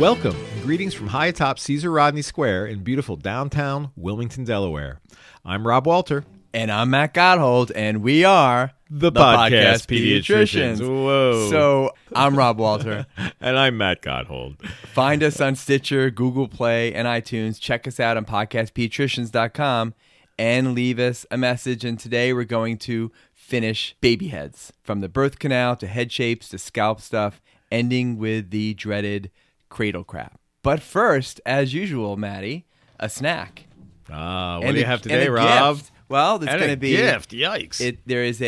Welcome and greetings from high atop Caesar Rodney Square in beautiful downtown Wilmington, Delaware. I'm Rob Walter. And I'm Matt Gotthold, and we are the Podcast Pediatricians. Whoa. So I'm Rob Walter. And I'm Matt Gotthold. Find us on Stitcher, Google Play, and iTunes. Check us out on podcastpediatricians.com and leave us a message. And today we're going to finish BabyHeads, from the birth canal to head shapes to scalp stuff, ending with the dreaded CradleCrap. But first, as usual, Maddie, a snack. What do you have today, Rob? Gift. Well, there's going to be gift. Yikes! There is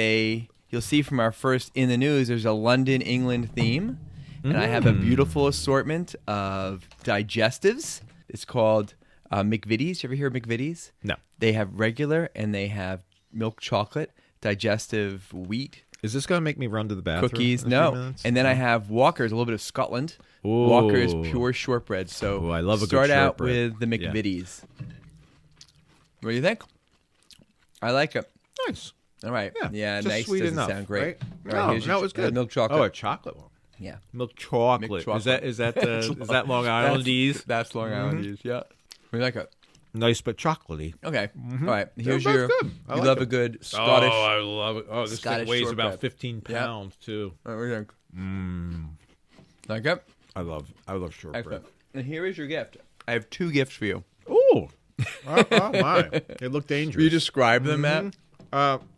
you'll see from our first in the news. There's a London, England theme, and I have a beautiful assortment of digestives. It's called McVitties. You ever hear of McVitties? No. They have regular and they have milk chocolate, digestive wheat. Is this going to make me run to the bathroom? Cookies? No. And then I have Walker's, a little bit of Scotland. Ooh. Walker's pure shortbread. So I love a start good out shortbread. with the McVitties. Yeah. What do you think? I like it. Nice. All right. Yeah, just nice sweet doesn't enough, sound great. Right? All right, No, it was good. Milk chocolate. Oh, a chocolate one. Yeah. Milk chocolate. Milk chocolate. Is that Long Islandese? That's Long Islandese, yeah. We like it. Nice but chocolatey. Okay. All right. Here's That's your. good. You love a good Scottish. Oh, I love it. Oh, this thing Scottish weighs shortbread. about 15 pounds too. What do you think? Like it? I love shortbread. Excellent. And here is your gift. I have two gifts for you. Ooh. Oh my! They look dangerous. Will you describe them, Matt?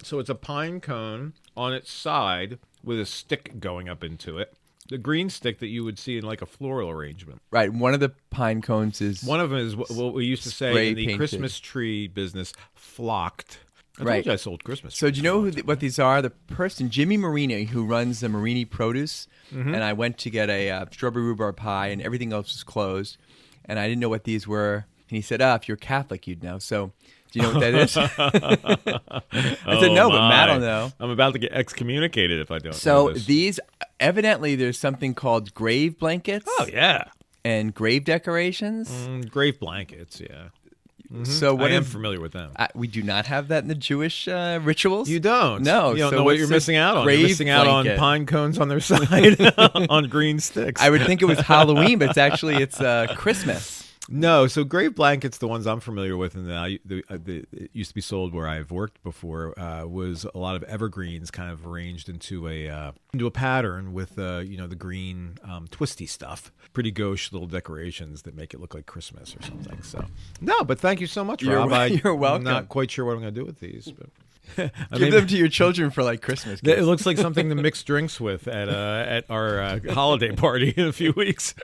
So it's a pine cone on its side with a stick going up into it. The green stick that you would see in like a floral arrangement. Right. One of the pine cones is. One of them is what we used to say in the Christmas tree business, flocked. I told you I sold Christmas trees. So do you know what these are? The person, Jimmy Marini, who runs the Marini Produce, and I went to get a strawberry rhubarb pie, and everything else was closed, and I didn't know what these were. And he said, if you're Catholic, you'd know. So do you know what that is? I said, no, but Matt will know. I'm about to get excommunicated if I don't know So this. these, evidently, there's something called grave blankets. Oh, yeah. And grave decorations. Grave blankets, yeah. So what I am familiar with them. We do not have that in the Jewish rituals. You don't? No. You don't so know what you're missing out on. You're missing out on pine cones on their side, on green sticks. I would think it was Halloween, but it's Christmas. No, so grave blankets, the ones I'm familiar with, and it used to be sold where I've worked before, was a lot of evergreens kind of arranged into a pattern with the green twisty stuff. Pretty gauche little decorations that make it look like Christmas or something. So no, but thank you so much, Rob. You're welcome. I'm not quite sure what I'm going to do with these, but. Give them to your children for like Christmas gifts. It looks like something to mix drinks with at our holiday party in a few weeks.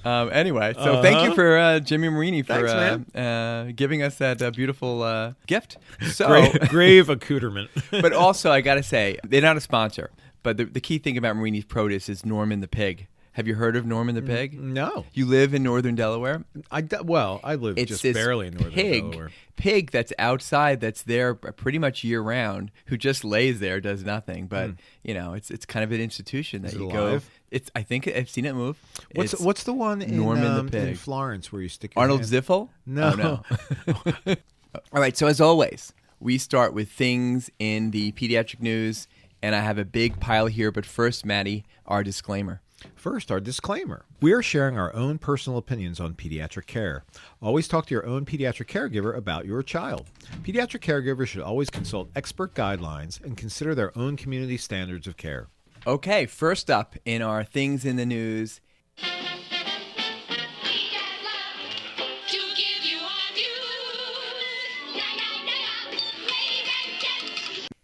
Anyway, so thank you for Jimmy Marini for Thanks, giving us that beautiful gift. So grave accoutrement. But also, I got to say, they're not a sponsor. But the key thing about Marini's Produce is Norman the Pig. Have you heard of Norman the Pig? No. You live in northern Delaware? I live just barely in northern Delaware. Pig that's outside, that's there pretty much year round, who just lays there, does nothing. But it's kind of an institution that you go. I think I've seen it move. What's the one in Norman the Pig in Florence where you stick your Arnold hand? Ziffel? No. Oh, no. All right. So as always, we start with things in the pediatric news, and I have a big pile here. But first, Maddie, our disclaimer. First, our disclaimer. We are sharing our own personal opinions on pediatric care. Always talk to your own pediatric caregiver about your child. Pediatric caregivers should always consult expert guidelines and consider their own community standards of care. Okay, first up in our things in the news.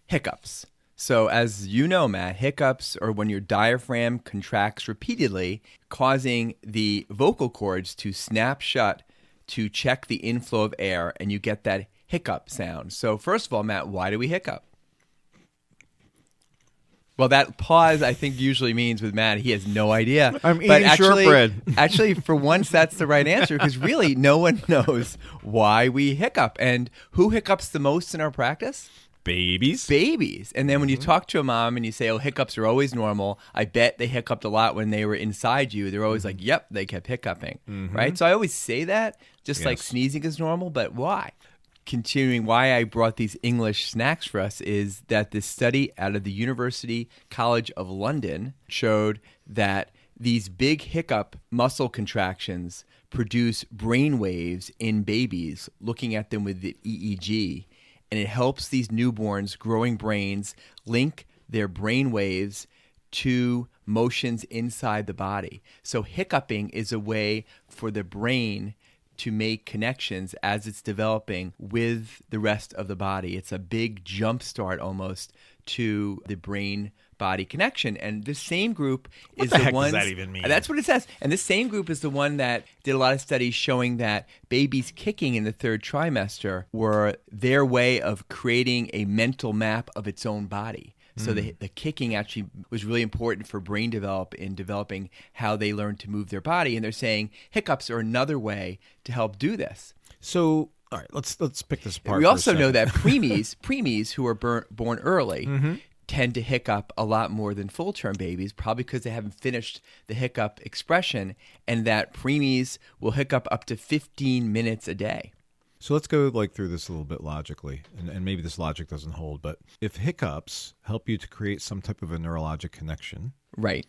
Hiccups. So as you know, Matt, hiccups are when your diaphragm contracts repeatedly, causing the vocal cords to snap shut to check the inflow of air, and you get that hiccup sound. So first of all, Matt, why do we hiccup? Well, that pause, I think, usually means with Matt, he has no idea. I'm eating shortbread. Actually, for once, that's the right answer, because really, no one knows why we hiccup. And who hiccups the most in our practice? Babies. And then when you talk to a mom and you say, hiccups are always normal, I bet they hiccuped a lot when they were inside you. They're always like, yep, they kept hiccuping, right? So I always say that, just like sneezing is normal, but why? Continuing, why I brought these English snacks for us is that this study out of the University College of London showed that these big hiccup muscle contractions produce brain waves in babies, looking at them with the EEG, and it helps these newborns' growing brains link their brain waves to motions inside the body. So hiccuping is a way for the brain to make connections as it's developing with the rest of the body. It's a big jump start almost to the brain-body connection. And the same group is the heck ones... does that even mean? That's what it says. And this same group is the one that did a lot of studies showing that babies kicking in the third trimester were their way of creating a mental map of its own body. So the kicking actually was really important for brain developing how they learn to move their body. And they're saying hiccups are another way to help do this. So, all right, let's pick this apart. We also know that preemies who are born early tend to hiccup a lot more than full-term babies, probably because they haven't finished the hiccup expression, and that preemies will hiccup up to 15 minutes a day. So let's go through this a little bit logically, and maybe this logic doesn't hold, but if hiccups help you to create some type of a neurologic connection, right?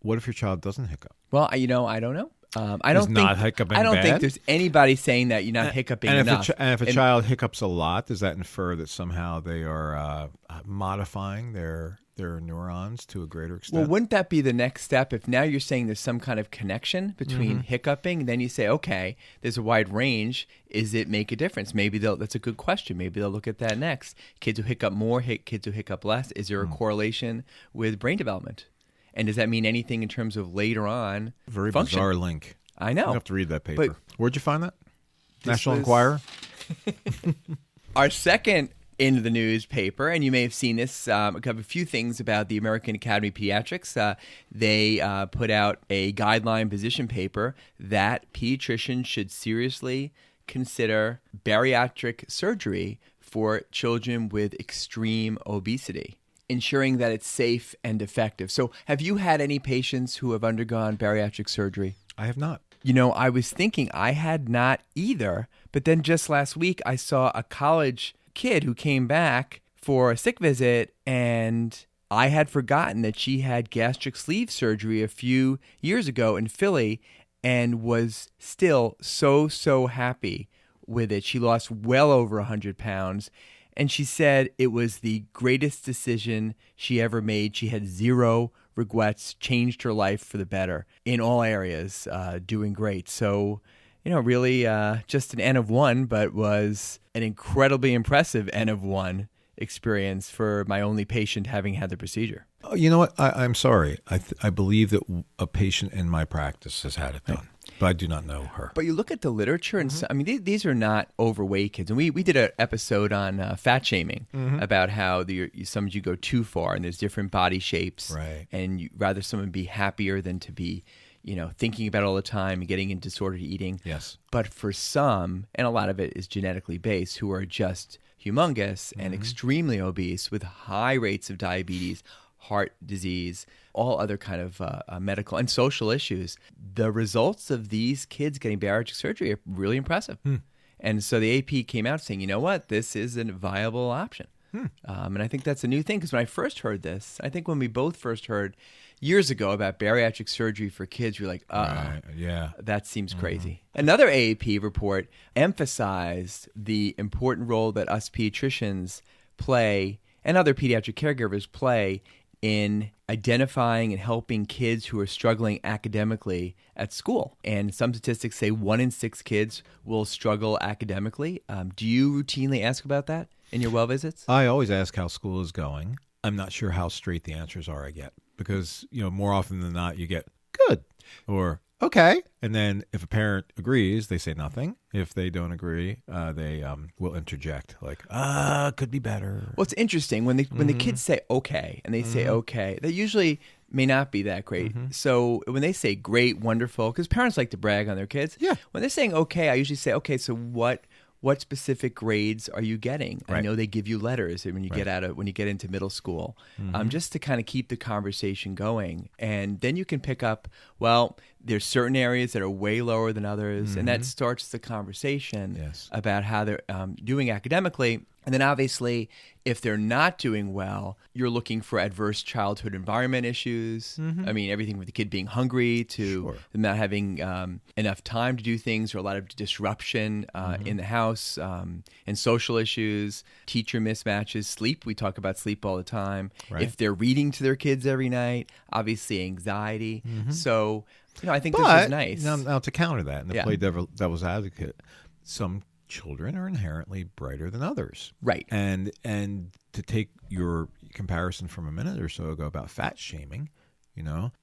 What if your child doesn't hiccup? Well, I don't know. I don't think there's anybody saying that you're not hiccuping enough. If a child hiccups a lot, does that infer that somehow they are modifying their neurons to a greater extent? Well, wouldn't that be the next step? If now you're saying there's some kind of connection between hiccuping, then you say, okay, there's a wide range. Is it make a difference? Maybe that's a good question. Maybe they'll look at that next. Kids who hiccup more, kids who hiccup less. Is there a correlation with brain development? And does that mean anything in terms of later on Very function? bizarre link. I know. You have to read that paper. But where'd you find that? National Enquirer? Our second in the newspaper, and you may have seen this, a few things about the American Academy of Pediatrics. They put out a guideline position paper that pediatricians should seriously consider bariatric surgery for children with extreme obesity, ensuring that it's safe and effective. So have you had any patients who have undergone bariatric surgery? I have not. I was thinking I had not either, but then just last week I saw a college kid who came back for a sick visit, and I had forgotten that she had gastric sleeve surgery a few years ago in Philly and was still so happy with it. She lost well over 100 pounds. And she said it was the greatest decision she ever made. She had zero regrets, changed her life for the better in all areas, doing great. So, really just an N of one, but was an incredibly impressive N of one experience for my only patient having had the procedure. Oh, you know what? I'm sorry. I believe that a patient in my practice has had it done. But I do not know her. But you look at the literature, and these are not overweight kids. And we did an episode on fat shaming about how some of you go too far, and there's different body shapes. Right. And you'd rather someone be happier than to be, thinking about it all the time and getting into disordered eating. Yes. But for some, and a lot of it is genetically based, who are just humongous and extremely obese with high rates of diabetes, heart disease, all other kind of medical and social issues, the results of these kids getting bariatric surgery are really impressive. And so the AP came out saying, you know what, this is a viable option. And I think that's a new thing, because when I first heard this, I think when we both first heard years ago about bariatric surgery for kids, we were like, right. Yeah, that seems crazy. Another AAP report emphasized the important role that us pediatricians play and other pediatric caregivers play in identifying and helping kids who are struggling academically at school. And some statistics say 1 in 6 kids will struggle academically. Do you routinely ask about that in your well visits? I always ask how school is going. I'm not sure how straight the answers are I get, because, more often than not, you get good or okay. And then if a parent agrees, they say nothing. If they don't agree, they will interject could be better. Well, it's interesting when the kids say okay, and they say okay, that usually may not be that great. So when they say great, wonderful, because parents like to brag on their kids. Yeah. When they're saying okay, I usually say, okay, so what specific grades are you getting? Right. I know they give you letters when you get into middle school, just to kind of keep the conversation going. And then you can pick up, well, there's certain areas that are way lower than others, and that starts the conversation about how they're doing academically. And then obviously, if they're not doing well, you're looking for adverse childhood environment issues. I mean, everything with the kid being hungry to them not having enough time to do things, or a lot of disruption in the house, and social issues, teacher mismatches, sleep. We talk about sleep all the time. Right. If they're reading to their kids every night, obviously anxiety. So, I think this is nice. Now to counter that and to play devil's advocate, some children are inherently brighter than others. Right. And to take your comparison from a minute or so ago about fat shaming,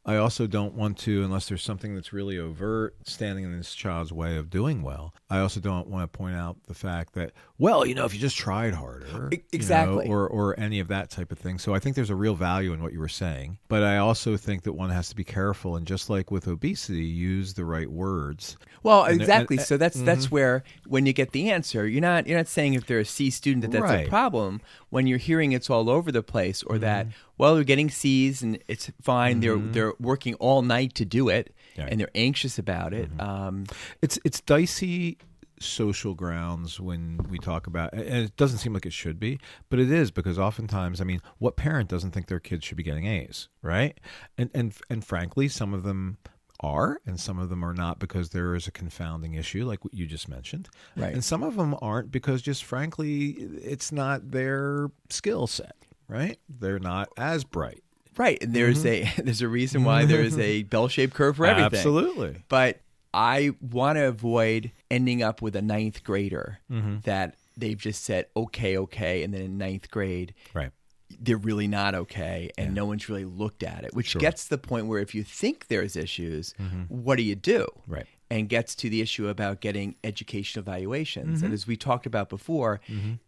I also don't want to, unless there's something that's really overt standing in this child's way of doing well, I also don't want to point out the fact that, well, if you just tried harder, exactly, or any of that type of thing. So I think there's a real value in what you were saying, but I also think that one has to be careful, and just like with obesity, use the right words. Well, exactly. So that's where, when you get the answer, you're not saying if they're a C student that's a problem. When you're hearing it's all over the place, or that, well, they're getting C's and it's fine. They're working all night to do it, and they're anxious about it. It's dicey social grounds when we talk about, and it doesn't seem like it should be, but it is, because oftentimes, what parent doesn't think their kids should be getting A's, right? And frankly, some of them are, and some of them are not, because there is a confounding issue like what you just mentioned. Right. And some of them aren't because, just frankly, it's not their skill set, right? They're not as bright. Right. And there's a reason why there's a bell-shaped curve for everything. Absolutely. But I want to avoid ending up with a ninth grader that they've just said, okay, and then in ninth grade, they're really not okay, and no one's really looked at it, which gets to the point where if you think there's issues, what do you do? Right. And gets to the issue about getting educational evaluations. And as we talked about before,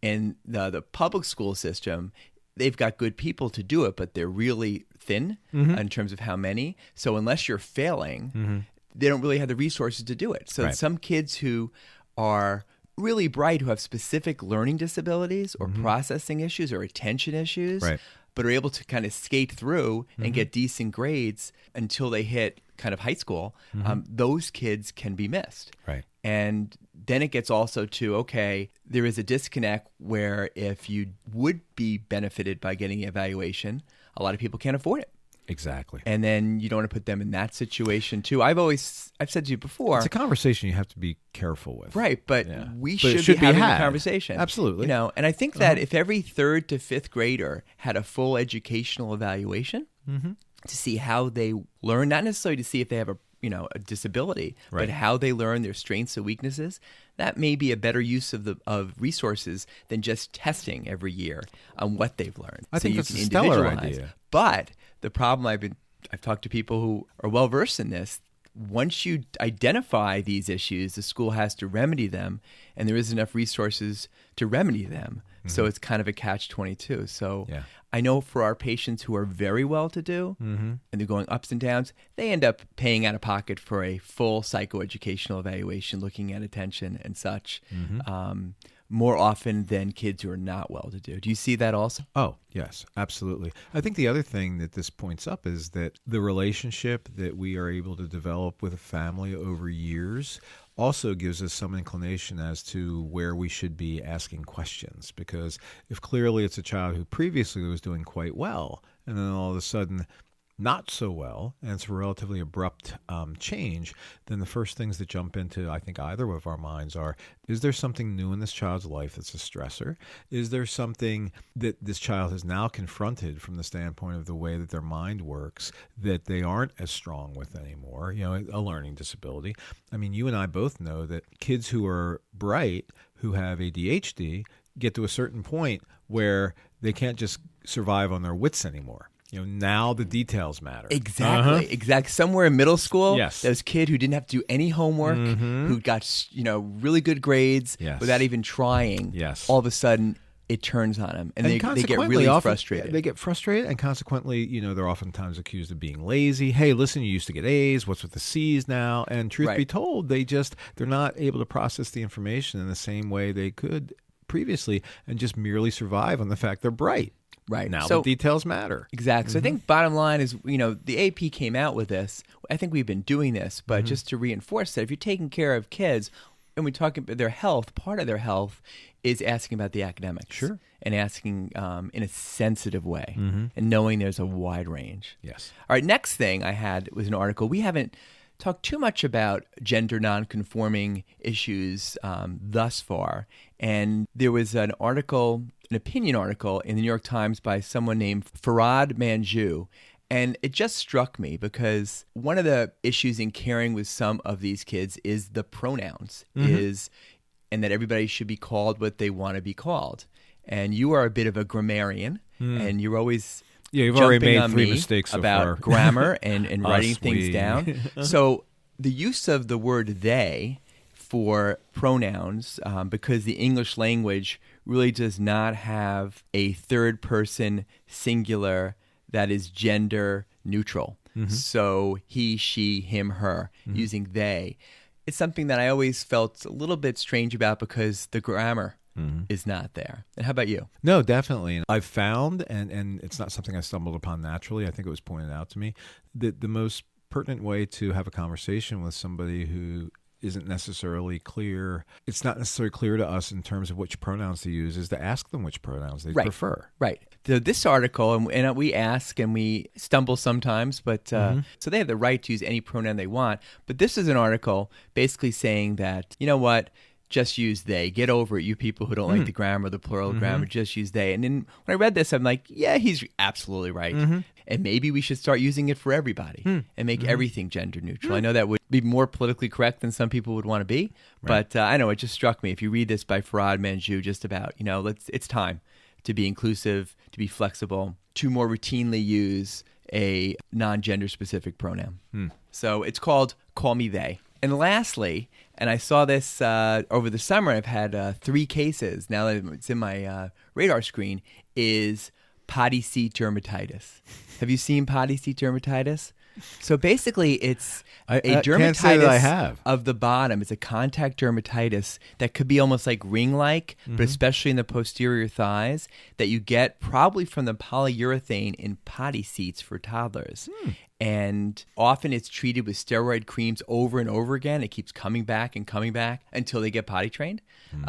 in the public school system, they've got good people to do it, but they're really thin in terms of how many. So unless you're failing, they don't really have the resources to do it. So some kids who are really bright, who have specific learning disabilities or processing issues or attention issues, but are able to kind of skate through and get decent grades until they hit kind of high school, those kids can be missed. Right. And then it gets also to, okay, there is a disconnect where if you would be benefited by getting the evaluation, a lot of people can't afford it. Exactly. And then you don't want to put them in that situation too. I've said to you before, it's a conversation you have to be careful with. Right, but we should be having a conversation. Absolutely. And I think that if every 3rd to 5th grader had a full educational evaluation to see how they learn, not necessarily to see if they have a disability, but how they learn, their strengths and weaknesses, that may be a better use of resources than just testing every year on what they've learned. I think that's a stellar idea. But the problem, I've talked to people who are well versed in this. Once you identify these issues, the school has to remedy them, and there isn't enough resources to remedy them. So it's kind of a catch-22. So I know for our patients who are very well-to-do and they're going ups and downs, they end up paying out of pocket for a full psychoeducational evaluation, looking at attention and such, more often than kids who are not well-to-do. Do you see that also? Oh, yes, absolutely. I think the other thing that this points up is that the relationship that we are able to develop with a family over years also gives us some inclination as to where we should be asking questions. Because if clearly it's a child who previously was doing quite well, and then all of a sudden not so well, and it's a relatively abrupt change, then the first things that jump into, I think, either of our minds are, is there something new in this child's life that's a stressor? Is there something that this child has now confronted from the standpoint of the way that their mind works that they aren't as strong with anymore? A learning disability. I mean, you and I both know that kids who are bright, who have ADHD, get to a certain point where they can't just survive on their wits anymore. Now the details matter. Exactly. Exactly. Somewhere in middle school, yes, those kid who didn't have to do any homework, who got really good grades without even trying. Yes. All of a sudden, it turns on them, and they get really frustrated. They get frustrated, and consequently, they're oftentimes accused of being lazy. Hey, listen, you used to get A's. What's with the C's now? And truth be told, they're not able to process the information in the same way they could previously, and just merely survive on the fact they're bright. Right. Now the details matter. Exactly. So I think bottom line is, the AP came out with this. I think we've been doing this, but just to reinforce that, if you're taking care of kids, we talk about their health, part of their health is asking about the academics. Sure. And asking in a sensitive way and knowing there's a wide range. Yes. All right, next thing I had was an article. We haven't talked too much about gender nonconforming issues thus far. And there was an article, an opinion article in the New York Times by someone named Farad Manju. And it just struck me because one of the issues in caring with some of these kids is the pronouns, and that everybody should be called what they want to be called. And you are a bit of a grammarian, and you're always you've already jumping made on 3 me mistakes so about far. grammar and writing things down. So the use of the word they for pronouns, because the English language really does not have a third person singular that is gender neutral. So he, she, him, her, using they. It's something that I always felt a little bit strange about because the grammar is not there. And how about you? No, definitely. I've found, and it's not something I stumbled upon naturally, I think it was pointed out to me, that the most pertinent way to have a conversation with somebody who isn't necessarily clear, it's not necessarily clear to us in terms of which pronouns to use, is to ask them which pronouns they prefer. Right. So this article, and we ask and we stumble sometimes, but so they have the right to use any pronoun they want. But this is an article basically saying that, you know what, just use they. Get over it, you people who don't like the grammar, the plural grammar, just use they. And then when I read this, I'm like, yeah, he's absolutely right. And maybe we should start using it for everybody and make everything gender neutral. I know that would be more politically correct than some people would want to be, but I know it just struck me. If you read this by Farad Manju, just about, it's time to be inclusive, to be flexible, to more routinely use a non-gender specific pronoun. So it's called Call Me They. And lastly, and I saw this over the summer, I've had 3 cases, now that it's in my radar screen, is potty seat dermatitis. Have you seen potty seat dermatitis? So basically, it's a dermatitis can't say that I have. of the bottom. It's a contact dermatitis that could be almost like ring-like, but especially in the posterior thighs, that you get probably from the polyurethane in potty seats for toddlers. And often it's treated with steroid creams over and over again. It keeps coming back until they get potty trained.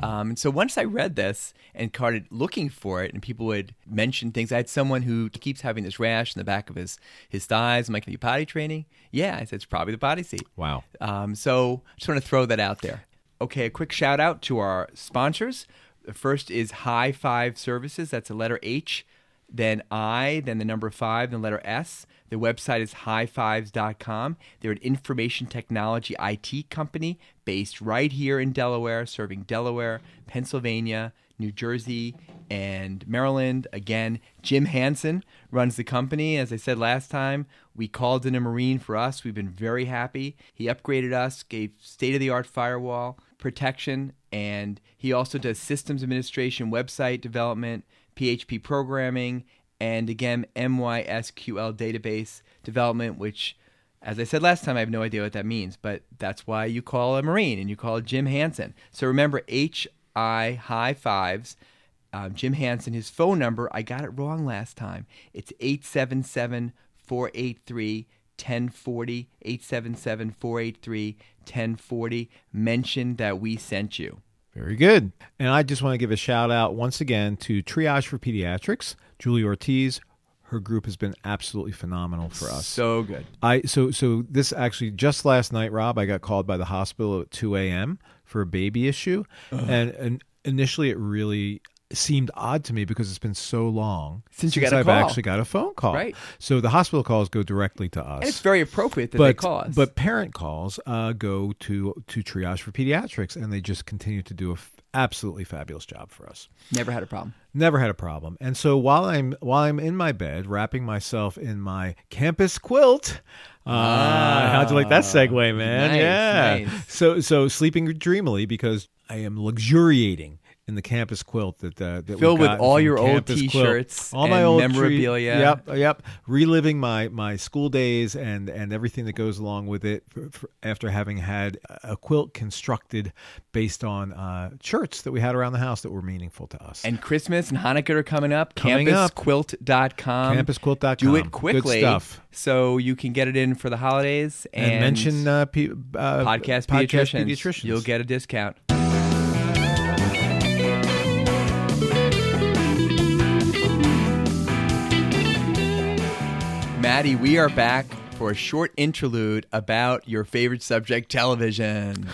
And so once I read this and started looking for it, and people would mention things. I had someone who keeps having this rash in the back of his thighs. I'm like, are you potty training? Yeah. I said, it's probably the potty seat. Wow. So I just want to throw that out there. Okay, a quick shout out to our sponsors. The first is High Five Services. That's the letter H, then I, then the number 5, then the letter S. Their website is highfives.com. They're an information technology IT company based right here in Delaware, serving Delaware, Pennsylvania, New Jersey, and Maryland. Again, Jim Hansen runs the company. As I said last time, we called in a Marine for us. We've been very happy. He upgraded us, gave state-of-the-art firewall protection, and he also does systems administration, website development, PHP programming, and again, MySQL database development, which, as I said last time, I have no idea what that means, but that's why you call a Marine and you call Jim Hansen. So remember, High Fives, Jim Hansen, his phone number, I got it wrong last time. It's 877-483-1040, 877-483-1040. Mention that we sent you. Very good. And I just want to give a shout out once again to Triage for Pediatrics, Julie Ortiz. Her group has been absolutely phenomenal for us. So good. So this actually, just last night, Rob, I got called by the hospital at 2 a.m. for a baby issue. And initially it really seemed odd to me because it's been so long since I've actually got a phone call. Right. So the hospital calls go directly to us. And it's very appropriate that they call us. But parent calls go to Triage for Pediatrics, and they just continue to do an absolutely fabulous job for us. Never had a problem. Never had a problem. And so while I'm in my bed wrapping myself in my campus quilt. How'd you like that segue, man? Nice. So sleeping dreamily because I am luxuriating in the campus quilt that filled with all your old Campus T-shirts, all my old memorabilia. Yep. Reliving my school days and everything that goes along with it after having had a quilt constructed based on shirts that we had around the house that were meaningful to us. And Christmas and Hanukkah are coming up. CampusQuilt.com. CampusQuilt.com. Do it quickly. Good stuff. So you can get it in for the holidays. And mention Podcast Pediatricians. You'll get a discount. Maddie, we are back for a short interlude about your favorite subject, television.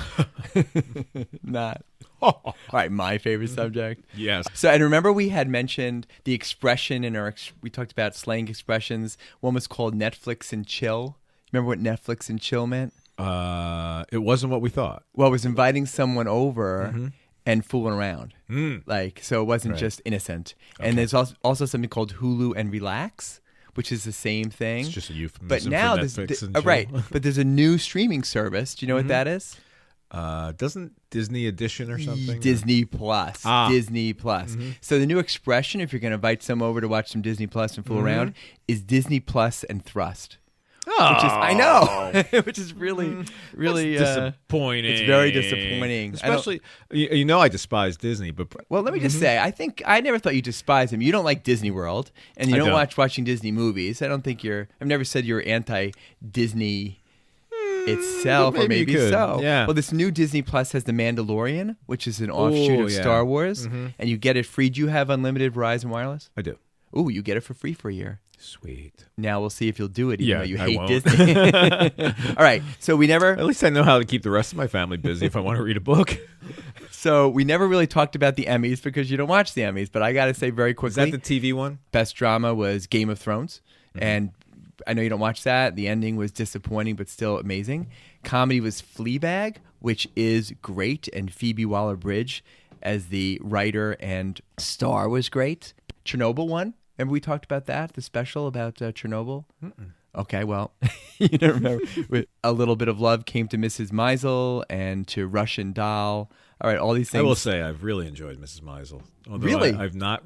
Not. All right, my favorite subject. Yes. So, and remember we had mentioned the expression in our, we talked about slang expressions. One was called Netflix and chill. Remember what Netflix and chill meant? It wasn't what we thought. Well, it was inviting someone over and fooling around. Like, so it wasn't just innocent. Okay. And there's also something called Hulu and Relax, which is the same thing. It's just a euphemism but now for Netflix and chill. Right. But there's a new streaming service. Do you know what that is? Doesn't Disney Edition or something? Disney Plus. Disney Plus. So the new expression, if you're going to invite someone over to watch some Disney Plus and fool around, is Disney Plus and thrust. Oh. Which is, I know, which is really disappointing. It's very disappointing. Especially, I despise Disney, but well, let me just say, I never thought you despised him. You don't like Disney World, and you don't watching Disney movies. I've never said you're anti-Disney itself, or maybe so. Yeah. Well, this new Disney Plus has The Mandalorian, which is an offshoot of Star Wars, and you get it free. Do you have unlimited Verizon Wireless? I do. Ooh, you get it for free for a year. Sweet. Now we'll see if you'll do it, even though you hate won't. Disney. All right, so we never... At least I know how to keep the rest of my family busy if I want to read a book. So we never really talked about the Emmys because you don't watch the Emmys, but I got to say very quickly... Is that the TV one? Best drama was Game of Thrones, and I know you don't watch that. The ending was disappointing, but still amazing. Comedy was Fleabag, which is great, and Phoebe Waller-Bridge as the writer and star was great. Chernobyl won. Remember we talked about that, the special about Chernobyl? Okay, well, you don't remember. With A Little Bit of Love came to Mrs. Maisel and to Russian Doll. All right, all these things. I will say I've really enjoyed Mrs. Maisel. Although really? I've not.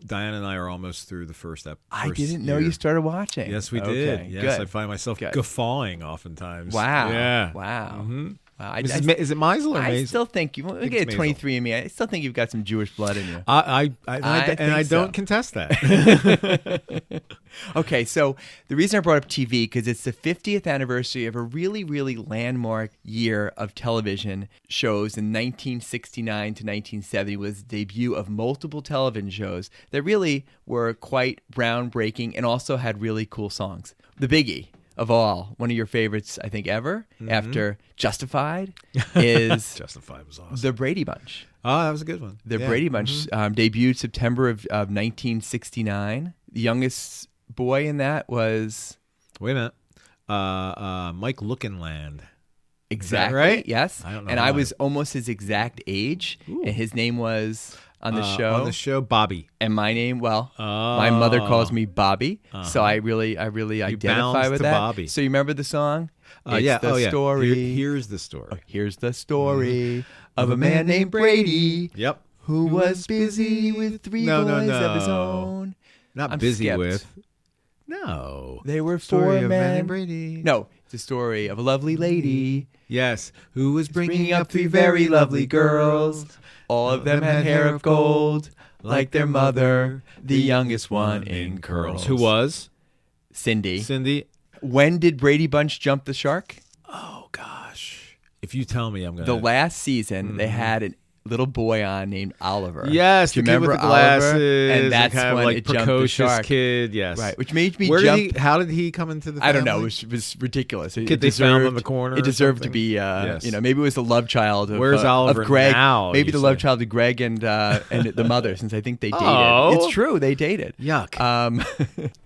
Diane and I are almost through the first episode. I didn't know you started watching. Yes, we did. Yes, good. I find myself guffawing oftentimes. Wow. Yeah. Wow. Mm-hmm. Is it Maisel or Maisel? I still think you look at 23andMe. I still think you've got some Jewish blood in you. I don't contest that. Okay, so the reason I brought up TV because it's the 50th anniversary of a really, really landmark year of television shows. In 1969 to 1970 was the debut of multiple television shows that really were quite groundbreaking and also had really cool songs. The biggie of all, one of your favorites, I think, ever, after Justified, is Justified was awesome. The Brady Bunch. Oh, that was a good one. The Brady Bunch debuted September of 1969. The youngest boy in that was... Wait a minute. Mike Lookinland. Exactly. Right? Yes. I don't know. And I was almost his exact age, and his name was... On the show, Bobby. And my name, my mother calls me Bobby, so I really identify with that. Bobby. So you remember the song? It's the story. Here's the story. Here's the story of a man named Brady. Yep. Who was busy with three boys of his own. Not I'm busy skipped. with. No. They were Story four of men. and Brady. No, it's a story of a lovely lady. Yes. Who was bringing up three very lovely girls. All of them had hair of gold, like their mother, the youngest one in curls. Who was? Cindy. When did Brady Bunch jump the shark? Oh, gosh. If you tell me, I'm going to... The last season, they had a little boy on named Oliver. Yes, do you the kid remember with the glasses. Oliver? And that's kind when of like it jumped the precocious shark. Kid, yes. Right, which made me jump... How did he come into the family? I don't know. It was ridiculous. Kid they found in the corner. It deserved to be, maybe it was the love child of, Where's Oliver of Greg. now, Maybe the love child of Greg and the mother, since I think they dated. Oh. It's true, they dated. Yuck.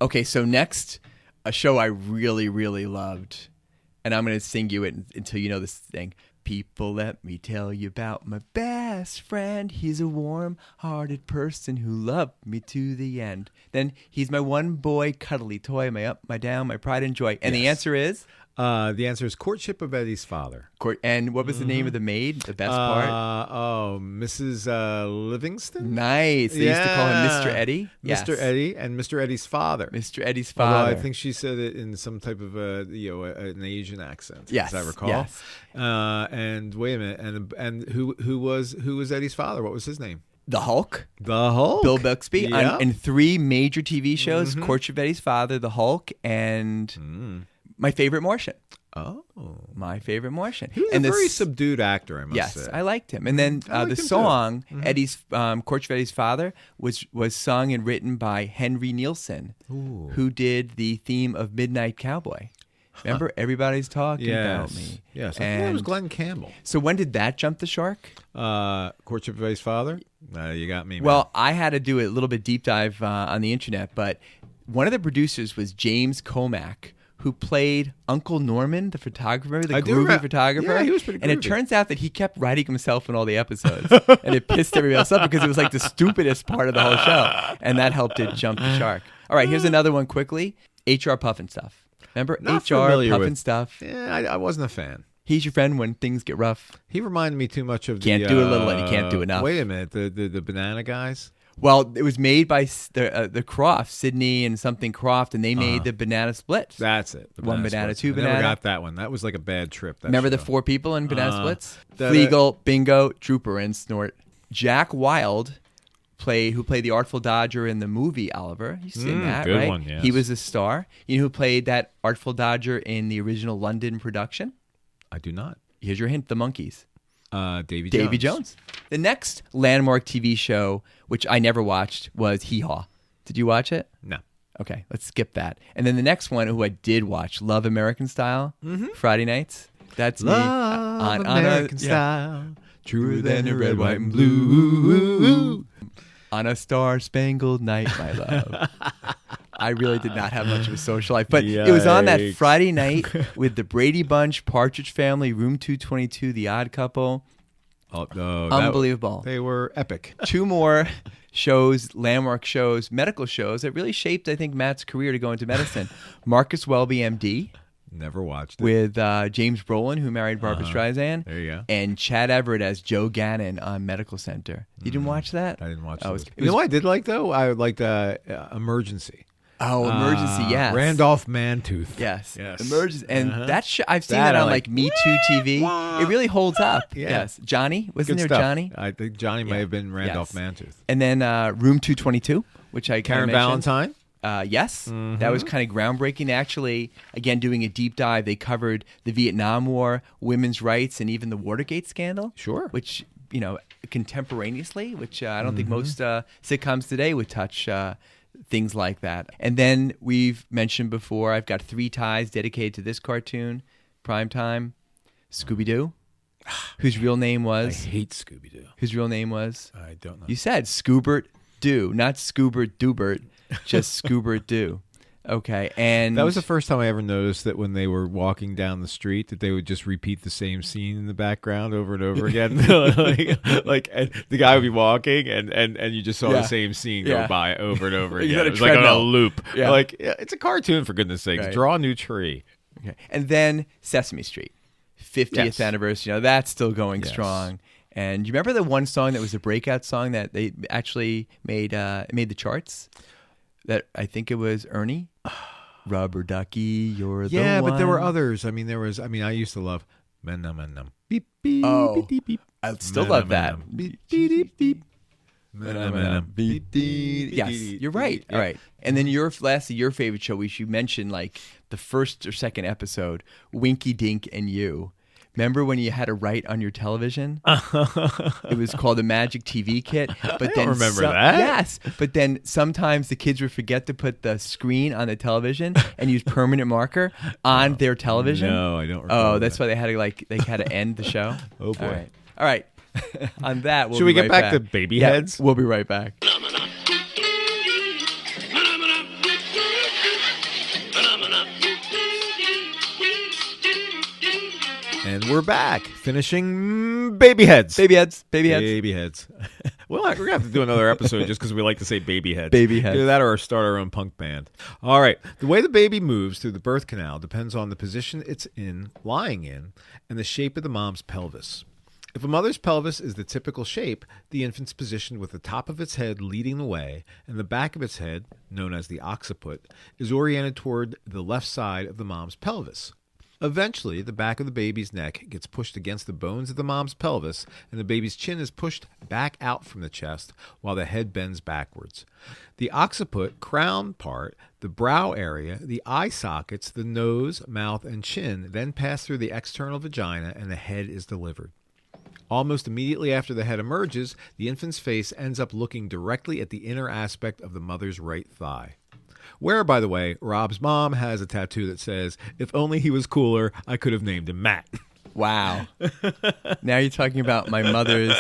Okay, so next, a show I really, really loved, and I'm going to sing you it until you know this thing. People, let me tell you about my best friend. He's a warm-hearted person who loved me to the end. Then he's my one boy, cuddly toy, my up, my down, my pride and joy. And the answer is? The answer is Courtship of Eddie's Father. And what was the name of the maid? The best part? Mrs. Livingston. Nice. They used to call him Mr. Eddie. Mr. Eddie and Mr. Eddie's father. Mr. Eddie's father. Although I think she said it in some type of an Asian accent. Yes, as I recall. Yes. And wait a minute. And who was Eddie's father? What was his name? The Hulk. The Hulk. Bill Bixby. Yeah. In 3 major TV shows: Courtship of Eddie's Father, The Hulk, and my favorite Martian. Oh. My favorite Martian. He was a very subdued actor, I must say. Yes, I liked him. And then the song, Eddie's Courtship Eddie's Father, was sung and written by Henry Nielsen, who did the theme of Midnight Cowboy. Remember, Everybody's Talking About Me. Yes, I think it was Glenn Campbell. So when did that jump the shark? Courtship of Eddie's Father? You got me, man. Well, I had to do a little bit deep dive on the internet, but one of the producers was James Comack, who played Uncle Norman, the photographer, the groovy photographer. Yeah, he was pretty groovy. And it turns out that he kept writing himself in all the episodes. And it pissed everybody else up because it was like the stupidest part of the whole show. And that helped it jump the shark. All right, here's another one quickly. HR Puffin Stuff. Remember HR Puffin Stuff? Yeah, I wasn't a fan. He's your friend when things get rough. He reminded me too much of Can't do a little and you can't do enough. Wait a minute, the banana guys? Well, it was made by the Croft, Sydney and something Croft, and they made the banana splits. That's it. One banana, splits. two banana. I never got that one. That was like a bad trip. Remember the 4 people in banana splits? Fleagle, Bingo, Trooper, and Snort. Jack Wilde, who played the Artful Dodger in the movie Oliver. You've seen that, good right? One, yes. He was a star. You know who played that Artful Dodger in the original London production? I do not. Here's your hint, The Monkees. Davy Jones. The next landmark TV show, which I never watched, was Hee Haw. Did you watch it? No. Okay, let's skip that. And then the next one, who I did watch, Love American Style, Friday nights. That's Love me. American Style, truer than the red, white, and blue. On a star-spangled night, my love. I really did not have much of a social life. But it was on that Friday night with the Brady Bunch, Partridge Family, Room 222, The Odd Couple. Oh, no, Unbelievable. They were epic. 2 more shows, landmark shows, medical shows that really shaped, I think, Matt's career to go into medicine. Marcus Welby, MD. Never watched it. With James Brolin, who married Barbara Streisand. There you go. And Chad Everett as Joe Gannon on Medical Center. You didn't watch that? I didn't watch it. You know what I did like, though? I liked Emergency. Oh, Emergency, yes. Randolph Mantooth. Yes. Emergency. And that I've seen that on like Me Too TV. It really holds up. Yeah. Yes. Johnny? Wasn't Good there stuff. Johnny? I think Johnny may have been Randolph Mantooth. And then Room 222, which I Karen mentioned. Valentine? Yes. That was kind of groundbreaking. Actually, again, doing a deep dive, they covered the Vietnam War, women's rights, and even the Watergate scandal. Sure. Which, contemporaneously, which I don't think most sitcoms today would touch things like that. And then we've mentioned before, I've got 3 ties dedicated to this cartoon, Primetime, Scooby-Doo, whose real name was... I hate Scooby-Doo. Whose real name was... I don't know. You said Scoobert Doo, not Scoobert Doobert, just Scoobert Doo. Okay, and... That was the first time I ever noticed that when they were walking down the street that they would just repeat the same scene in the background over and over again. like the guy would be walking and you just saw the same scene go by over and over again. It was like on a loop. Yeah. It's a cartoon, for goodness sakes. Right. Draw a new tree. Okay. And then Sesame Street, 50th anniversary. That's still going strong. And you remember the one song that was a breakout song that they actually made the charts? That I think it was Ernie. Rubber Ducky, you're the one. Yeah, but there were others. I used to love Menum. Beep, beep, beep, beep, beep. I still love that. Beep, beep, beep. Yes, you're right. All right. And then your favorite show, which you mentioned like the first or second episode, Winky Dink and You. Remember when you had to write on your television? It was called the Magic TV Kit. But I don't remember that. Yes. But then sometimes the kids would forget to put the screen on the television and use permanent marker on their television. No, I don't remember. Oh, that's why they had to end the show. Oh, boy. All right. On that, Should we get back to BabyHeads? Yeah, we'll be right back. And we're back, finishing BabyHeads. BabyHeads. Well, we're going to have to do another episode just because we like to say BabyHeads. BabyHeads. Either that or start our own punk band. All right. The way the baby moves through the birth canal depends on the position it's lying in, and the shape of the mom's pelvis. If a mother's pelvis is the typical shape, the infant's positioned with the top of its head leading the way, and the back of its head, known as the occiput, is oriented toward the left side of the mom's pelvis. Eventually, the back of the baby's neck gets pushed against the bones of the mom's pelvis, and the baby's chin is pushed back out from the chest while the head bends backwards. The occiput, crown part, the brow area, the eye sockets, the nose, mouth, and chin then pass through the external vagina, and the head is delivered. Almost immediately after the head emerges, the infant's face ends up looking directly at the inner aspect of the mother's right thigh. Where, by the way, Rob's mom has a tattoo that says, "If only he was cooler, I could have named him Matt." Wow. Now you're talking about my mother's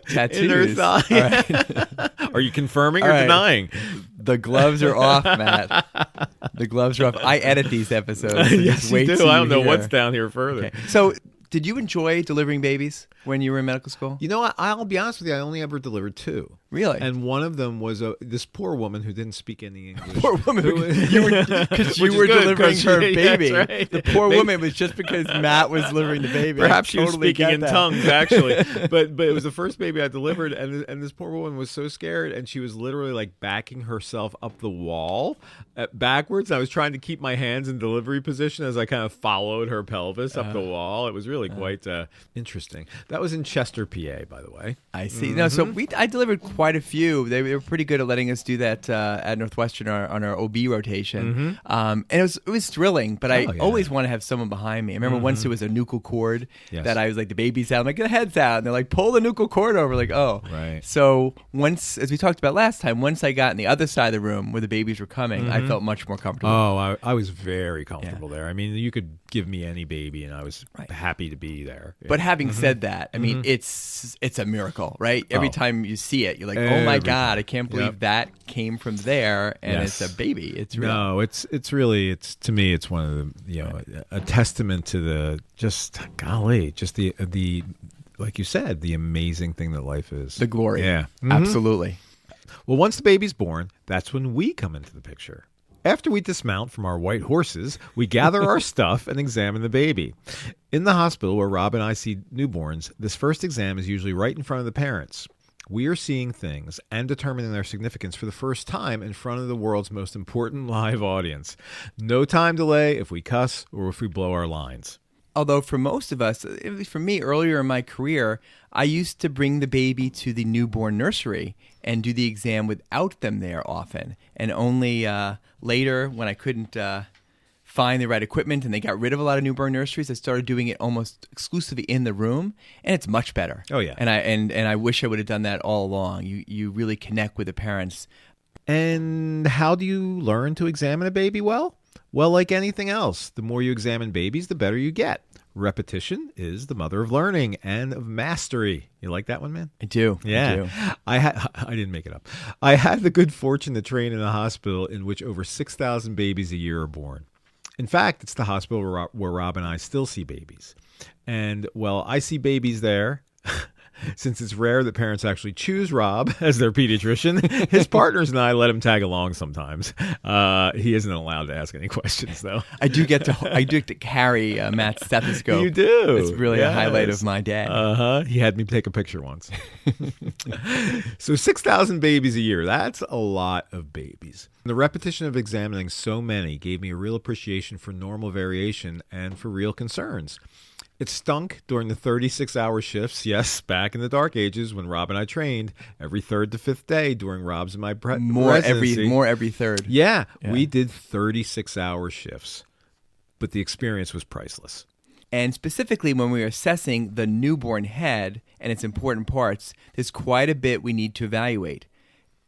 tattoos. Inner thigh. All right. Are you confirming or denying? The gloves are off, Matt. The gloves are off. I edit these episodes. So Yes, you do. I don't know what's down here further. Okay. So, did you enjoy delivering babies when you were in medical school? You know what? I'll be honest with you. I only ever delivered 2. Really? And one of them was this poor woman who didn't speak any English. Poor woman, because you were delivering her baby. That's right. The poor woman was just because Matt was delivering the baby. Perhaps she was speaking in tongues, actually. But it was the first baby I delivered, and this poor woman was so scared, and she was literally like backing herself up the wall backwards. I was trying to keep my hands in delivery position as I kind of followed her pelvis up the wall. It was really quite interesting. That was in Chester, PA, by the way. I see. Mm-hmm. No, so I delivered quite a few. They were pretty good at letting us do that at Northwestern on our OB rotation. And it was thrilling, but I always want to have someone behind me. I remember once there was a nuchal cord that I was like, the baby's out. I'm like, the head's out. And they're like, pull the nuchal cord over. Like, oh. Right. So once, as we talked about last time, once I got in the other side of the room where the babies were coming, I felt much more comfortable. Oh, I was very comfortable there. I mean, you could give me any baby, and I was happy to be there. Yeah. But having said that, I mean, it's a miracle, right? Every time you see it, you're like, oh my God, I can't believe that came from there, and it's a baby. It's real. No, it's really, to me, it's one of the, a testament to the, like you said, the amazing thing that life is. The glory. Yeah. Absolutely. Well, once the baby's born, that's when we come into the picture. After we dismount from our white horses, we gather our stuff and examine the baby. In the hospital where Rob and I see newborns, this first exam is usually right in front of the parents. We are seeing things and determining their significance for the first time in front of the world's most important live audience. No time delay if we cuss or if we blow our lines. Although for most of us, at least for me earlier in my career, I used to bring the baby to the newborn nursery and do the exam without them there often. And only later, when I couldn't find the right equipment and they got rid of a lot of newborn nurseries, I started doing it almost exclusively in the room, and it's much better. Oh, yeah. And I wish I would have done that all along. You really connect with the parents. And how do you learn to examine a baby well? Well, like anything else, the more you examine babies, the better you get. Repetition is the mother of learning and of mastery. You like that one, man? I do. Yeah. I didn't make it up. I had the good fortune to train in a hospital in which over 6,000 babies a year are born. In fact, it's the hospital where Rob and I still see babies. And, well, I see babies there. Since it's rare that parents actually choose Rob as their pediatrician, his partners and I let him tag along sometimes. He isn't allowed to ask any questions, though. I do get to carry Matt's stethoscope. You do. It's really a highlight of my day. He had me take a picture once. So 6,000 babies a year. That's a lot of babies. The repetition of examining so many gave me a real appreciation for normal variation and for real concerns. It stunk during the 36-hour shifts, yes, back in the dark ages when Rob and I trained every third to fifth day during Rob's and my residency. More every third. Yeah, we did 36-hour shifts, but the experience was priceless. And specifically when we are assessing the newborn head and its important parts, there's quite a bit we need to evaluate.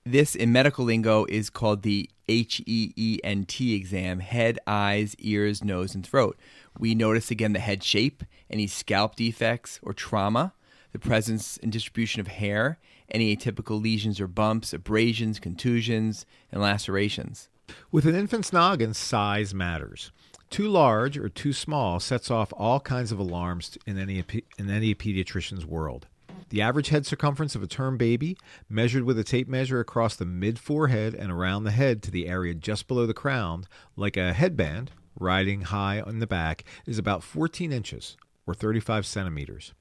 This, in medical lingo, is called the HEENT exam, head, eyes, ears, nose, and throat. We notice, again, the head shape, any scalp defects or trauma, the presence and distribution of hair, any atypical lesions or bumps, abrasions, contusions, and lacerations. With an infant's noggin, size matters. Too large or too small sets off all kinds of alarms in any pediatrician's world. The average head circumference of a term baby, measured with a tape measure across the mid-forehead and around the head to the area just below the crown, like a headband, riding high on the back, is about 14 inches, or 35 centimeters.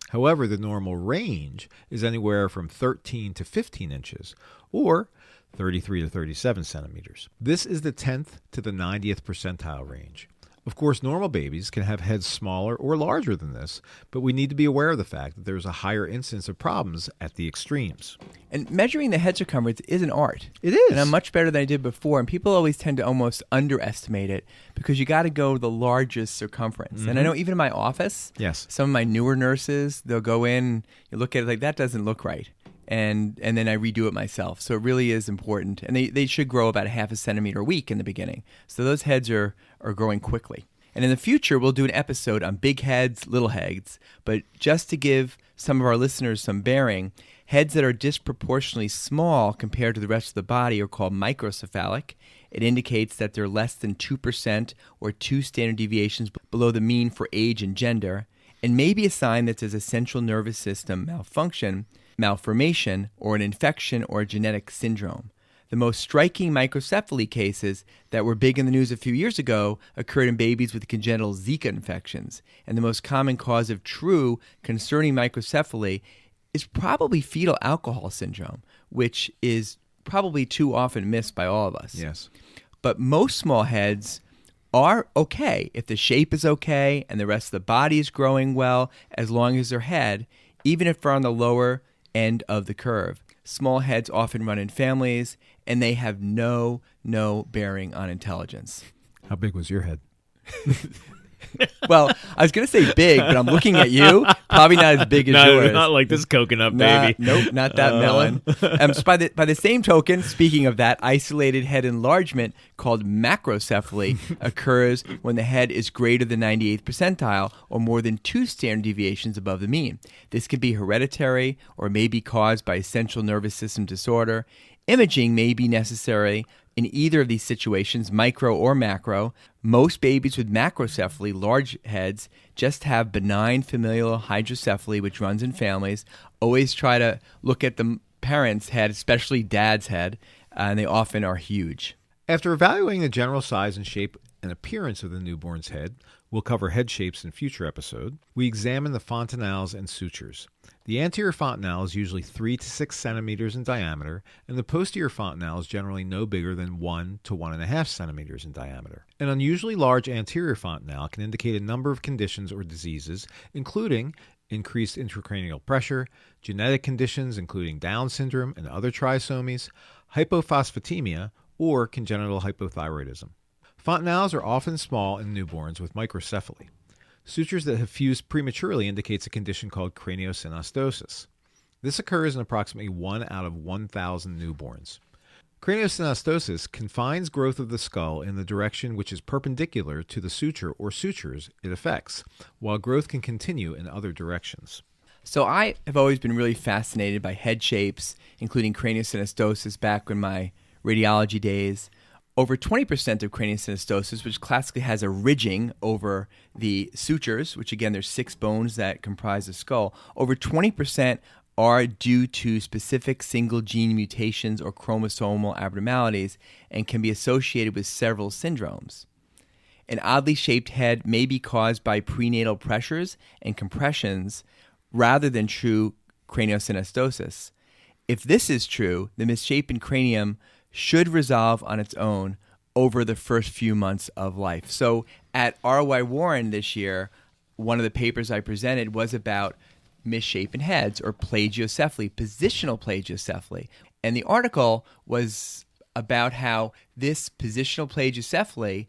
However, the normal range is anywhere from 13 to 15 inches, or 33 to 37 centimeters. This is the 10th to the 90th percentile range. Of course, normal babies can have heads smaller or larger than this, but we need to be aware of the fact that there's a higher incidence of problems at the extremes. And measuring the head circumference is an art. It is. And I'm much better than I did before. And people always tend to almost underestimate it because you got to go the largest circumference. And I know even in my office, Yes. some of my newer nurses, they'll go in, you look at it like, that doesn't look right. And then I redo it myself. So it really is important. And they should grow about 0.5 centimeter a week in the beginning. So those heads are growing quickly. And in the future, we'll do an episode on big heads, little heads. But just to give some of our listeners some bearing, heads that are disproportionately small compared to the rest of the body are called microcephalic. It indicates that they're less than 2% or 2 standard deviations below the mean for age and gender, and may be a sign that there's a central nervous system malfunction, malformation, or an infection or a genetic syndrome. The most striking microcephaly cases that were big in the news a few years ago occurred in babies with congenital Zika infections, and the most common cause of true concerning microcephaly is probably fetal alcohol syndrome, which is probably too often missed by all of us. Yes. But most small heads are okay if the shape is okay and the rest of the body is growing well, as long as their head, even if they're on the lower end of the curve. Small heads often run in families, and they have no bearing on intelligence. How big was your head? Well, I was going to say big, but I'm looking at you. Probably not as big as yours. Not like this coconut baby. Nope, not that melon. So by the same token, speaking of that, isolated head enlargement called macrocephaly occurs when the head is greater than 98th percentile or more than 2 standard deviations above the mean. This can be hereditary or may be caused by central nervous system disorder. Imaging may be necessary in either of these situations, micro or macro. Most babies with macrocephaly, large heads, just have benign familial hydrocephaly, which runs in families. Always try to look at the parent's head, especially dad's head, and they often are huge. After evaluating the general size and shape and appearance of the newborn's head, we'll cover head shapes in future episode. We examine the fontanelles and sutures. The anterior fontanelle is usually 3 to 6 centimeters in diameter, and the posterior fontanelle is generally no bigger than 1 to 1.5 centimeters in diameter. An unusually large anterior fontanelle can indicate a number of conditions or diseases, including increased intracranial pressure, genetic conditions including Down syndrome and other trisomies, hypophosphatemia, or congenital hypothyroidism. Fontanelles are often small in newborns with microcephaly. Sutures that have fused prematurely indicates a condition called craniosynostosis. This occurs in approximately 1 out of 1,000 newborns. Craniosynostosis confines growth of the skull in the direction which is perpendicular to the suture or sutures it affects, while growth can continue in other directions. So I have always been really fascinated by head shapes, including craniosynostosis back in my radiology days. Over 20% of craniosynostosis, which classically has a ridging over the sutures, which again, there's 6 bones that comprise the skull, over 20% are due to specific single gene mutations or chromosomal abnormalities and can be associated with several syndromes. An oddly shaped head may be caused by prenatal pressures and compressions rather than true craniosynostosis. If this is true, the misshapen cranium should resolve on its own over the first few months of life. So at ROI Warren this year, one of the papers I presented was about misshapen heads or plagiocephaly, positional plagiocephaly. And the article was about how this positional plagiocephaly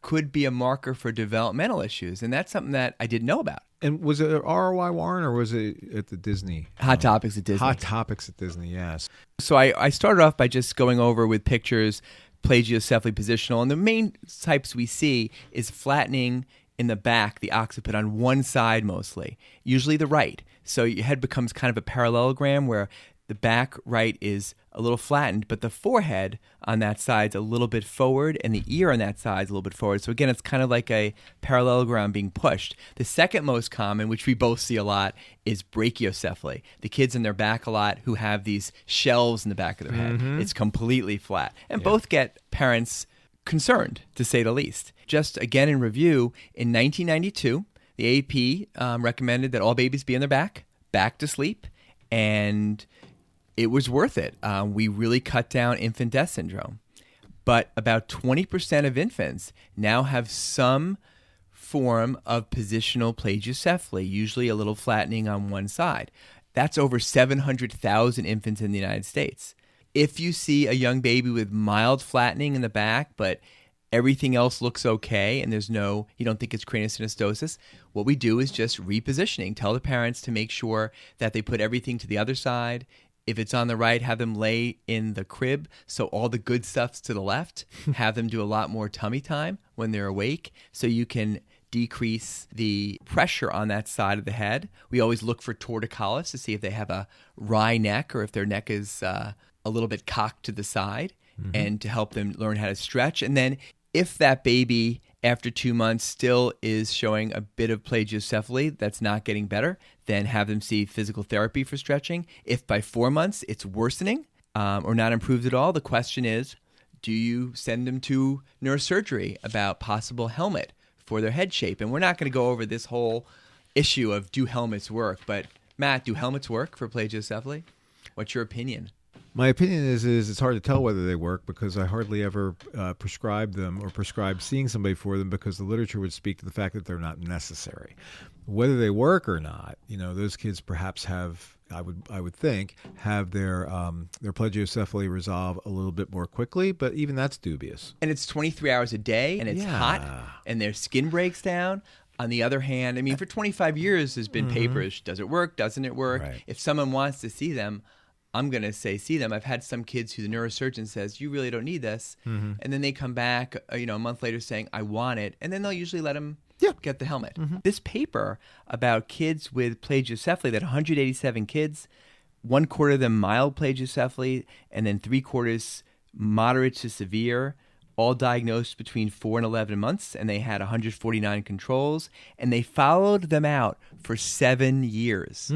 could be a marker for developmental issues. And that's something that I didn't know about. And was it at ROI Warren or was it at the Disney? Hot Topics at Disney. Hot Topics at Disney, yes. So I started off by just going over with pictures, plagiocephaly positional. And the main types we see is flattening in the back, the occiput on one side mostly, usually the right. So your head becomes kind of a parallelogram where the back right is a little flattened, but the forehead on that side is a little bit forward and the ear on that side is a little bit forward. So again, it's kind of like a parallelogram being pushed. The second most common, which we both see a lot, is brachiocephaly. The kids in their back a lot who have these shelves in the back of their head. It's completely flat. And both get parents concerned, to say the least. Just again in review, in 1992, the AP recommended that all babies be on their back to sleep, and it was worth it. We really cut down infant death syndrome. But about 20% of infants now have some form of positional plagiocephaly, usually a little flattening on one side. That's over 700,000 infants in the United States. If you see a young baby with mild flattening in the back, but everything else looks okay and you don't think it's craniosynostosis, what we do is just repositioning. Tell the parents to make sure that they put everything to the other side. If it's on the right, have them lay in the crib so all the good stuff's to the left. Have them do a lot more tummy time when they're awake so you can decrease the pressure on that side of the head. We always look for torticollis to see if they have a wry neck or if their neck is a little bit cocked to the side, and to help them learn how to stretch. And then if that baby after 2 months still is showing a bit of plagiocephaly that's not getting better, then have them see physical therapy for stretching. If by 4 months it's worsening or not improved at all, the question is, do you send them to neurosurgery about possible helmet for their head shape? And we're not going to go over this whole issue of do helmets work, but Matt, do helmets work for plagiocephaly? What's your opinion? My opinion is it's hard to tell whether they work because I hardly ever prescribe them or prescribe seeing somebody for them because the literature would speak to the fact that they're not necessary. Whether they work or not, those kids perhaps have, I would think, have their plagiocephaly resolve a little bit more quickly, but even that's dubious. And it's 23 hours a day, and it's hot, and their skin breaks down. On the other hand, for 25 years, there's been papers. Does it work? Doesn't it work? Right. If someone wants to see them, I'm going to say see them. I've had some kids who the neurosurgeon says, you really don't need this. And then they come back, a month later saying, I want it. And then they'll usually let them get the helmet. This paper about kids with plagiocephaly, that 187 kids, 1/4 of them mild plagiocephaly, and then 3/4 moderate to severe, all diagnosed between 4 and 11 months, and they had 149 controls, and they followed them out for 7 years.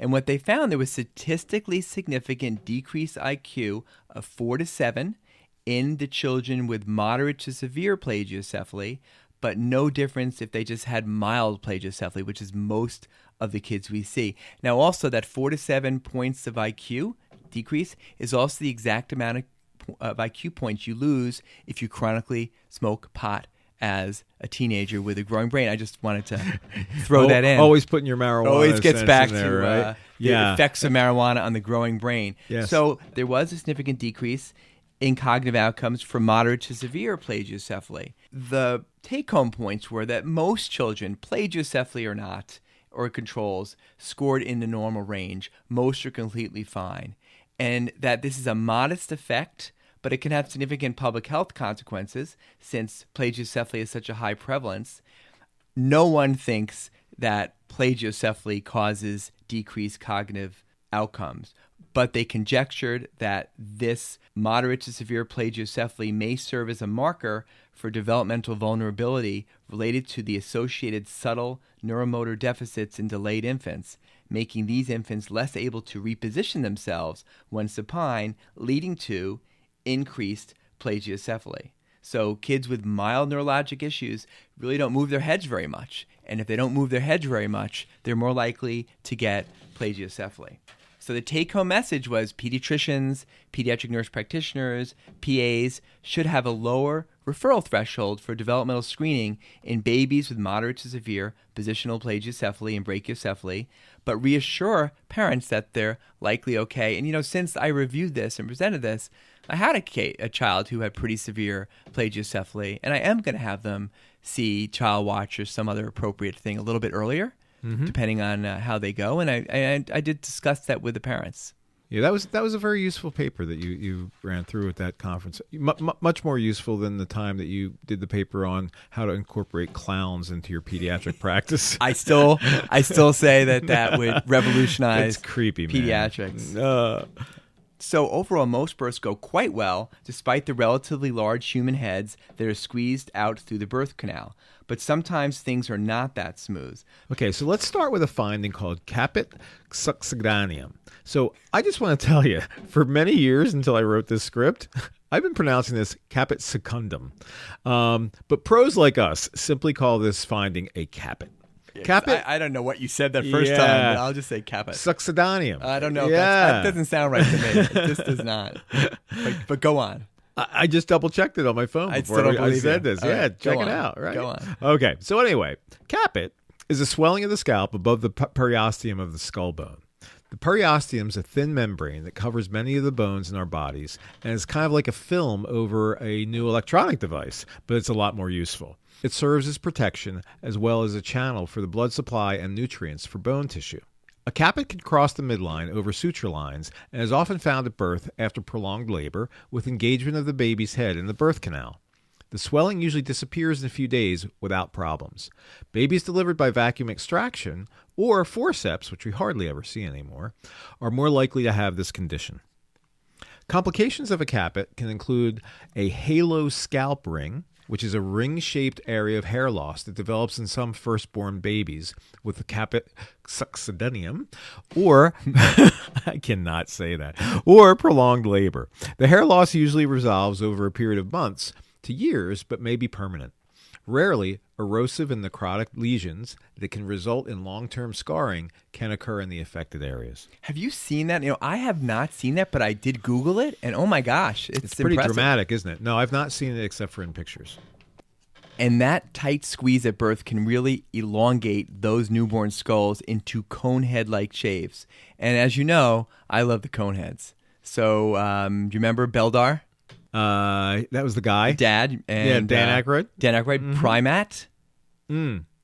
And what they found, there was statistically significant decreased IQ of 4 to 7 in the children with moderate to severe plagiocephaly, but no difference if they just had mild plagiocephaly, which is most of the kids we see. Now, also, that 4 to 7 points of IQ decrease is also the exact amount of IQ points you lose if you chronically smoke pot as a teenager with a growing brain. I just wanted to throw that in. Always putting your marijuana always gets back there, to right? the effects of marijuana on the growing brain. Yes. So there was a significant decrease in cognitive outcomes for moderate to severe plagiocephaly. The take-home points were that most children, plagiocephaly or not, or controls, scored in the normal range. Most are completely fine. And that this is a modest effect, but it can have significant public health consequences since plagiocephaly is such a high prevalence. No one thinks that plagiocephaly causes decreased cognitive outcomes, but they conjectured that this moderate to severe plagiocephaly may serve as a marker for developmental vulnerability related to the associated subtle neuromotor deficits in delayed infants, making these infants less able to reposition themselves when supine, leading to increased plagiocephaly. So kids with mild neurologic issues really don't move their heads very much. And if they don't move their heads very much, they're more likely to get plagiocephaly. So the take-home message was pediatricians, pediatric nurse practitioners, PAs should have a lower referral threshold for developmental screening in babies with moderate to severe positional plagiocephaly and brachycephaly, but reassure parents that they're likely okay. And, since I reviewed this and presented this, I had a child who had pretty severe plagiocephaly, and I am going to have them see Child Watch or some other appropriate thing a little bit earlier, depending on how they go. And I did discuss that with the parents. Yeah, that was a very useful paper that you ran through at that conference. Much more useful than the time that you did the paper on how to incorporate clowns into your pediatric practice. I still say that would revolutionize creepy, pediatrics. So overall, most births go quite well, despite the relatively large human heads that are squeezed out through the birth canal. But sometimes things are not that smooth. Okay, so let's start with a finding called Caput succedaneum. So I just want to tell you, for many years until I wrote this script, I've been pronouncing this Caput secundum. But pros like us simply call this finding a caput. Caput? I don't know what you said that first time, but I'll just say caput. Succedaneum. I don't know. That doesn't sound right to me. It just does not. But go on. I just double checked it on my phone before I said this. All yeah, right, check it out. Right. Go on. Okay. So anyway, caput is a swelling of the scalp above the periosteum of the skull bone. The periosteum is a thin membrane that covers many of the bones in our bodies, and it's kind of like a film over a new electronic device, but it's a lot more useful. It serves as protection as well as a channel for the blood supply and nutrients for bone tissue. A caput can cross the midline over suture lines and is often found at birth after prolonged labor with engagement of the baby's head in the birth canal. The swelling usually disappears in a few days without problems. Babies delivered by vacuum extraction or forceps, which we hardly ever see anymore, are more likely to have this condition. Complications of a caput can include a halo scalp ring, which is a ring-shaped area of hair loss that develops in some firstborn babies with the caput succedaneum, or, I cannot say that, or prolonged labor. The hair loss usually resolves over a period of months to years, but may be permanent. Rarely, erosive and necrotic lesions that can result in long-term scarring can occur in the affected areas. Have you seen that? I have not seen that, but I did Google it, and oh my gosh, it's pretty impressive. Dramatic, isn't it? No, I've not seen it except for in pictures. And that tight squeeze at birth can really elongate those newborn skulls into conehead-like shapes. And as you know, I love the coneheads. So, do you remember Beldar? That was the guy. Dad. And, Dan Aykroyd. Dan Aykroyd. Mm-hmm. Primat.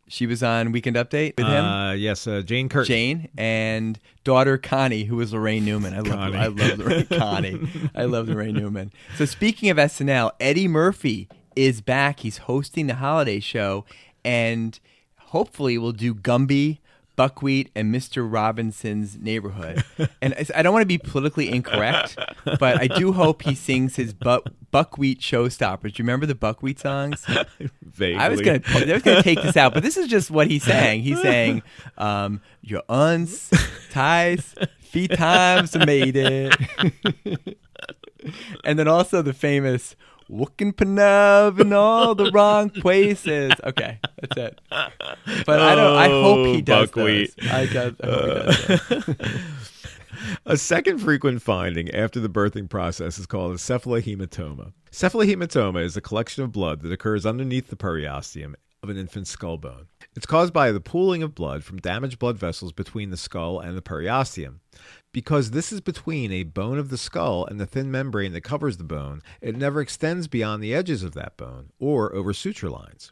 She was on Weekend Update with him. Yes, Jane Curtin. Jane and daughter Connie, who was Lorraine Newman. I love Lorraine Connie. I love Lorraine Newman. So speaking of SNL, Eddie Murphy is back. He's hosting the holiday show, and hopefully we'll do Gumby, Buckwheat, and Mr. Robinson's Neighborhood. And I don't want to be politically incorrect, but I do hope he sings his Buckwheat showstoppers. Do you remember the Buckwheat songs? Vaguely. I was gonna take this out, but this is just what he sang. He sang, "Your aunts, ties, feet times made it," and then also the famous "Wookin' Panav in all the wrong places." Okay, that's it. But I hope he does Buckwheat. I hope he does those. A second frequent finding after the birthing process is called a cephalohematoma. Cephalohematoma is a collection of blood that occurs underneath the periosteum of an infant's skull bone. It's caused by the pooling of blood from damaged blood vessels between the skull and the periosteum. Because this is between a bone of the skull and the thin membrane that covers the bone, it never extends beyond the edges of that bone or over suture lines.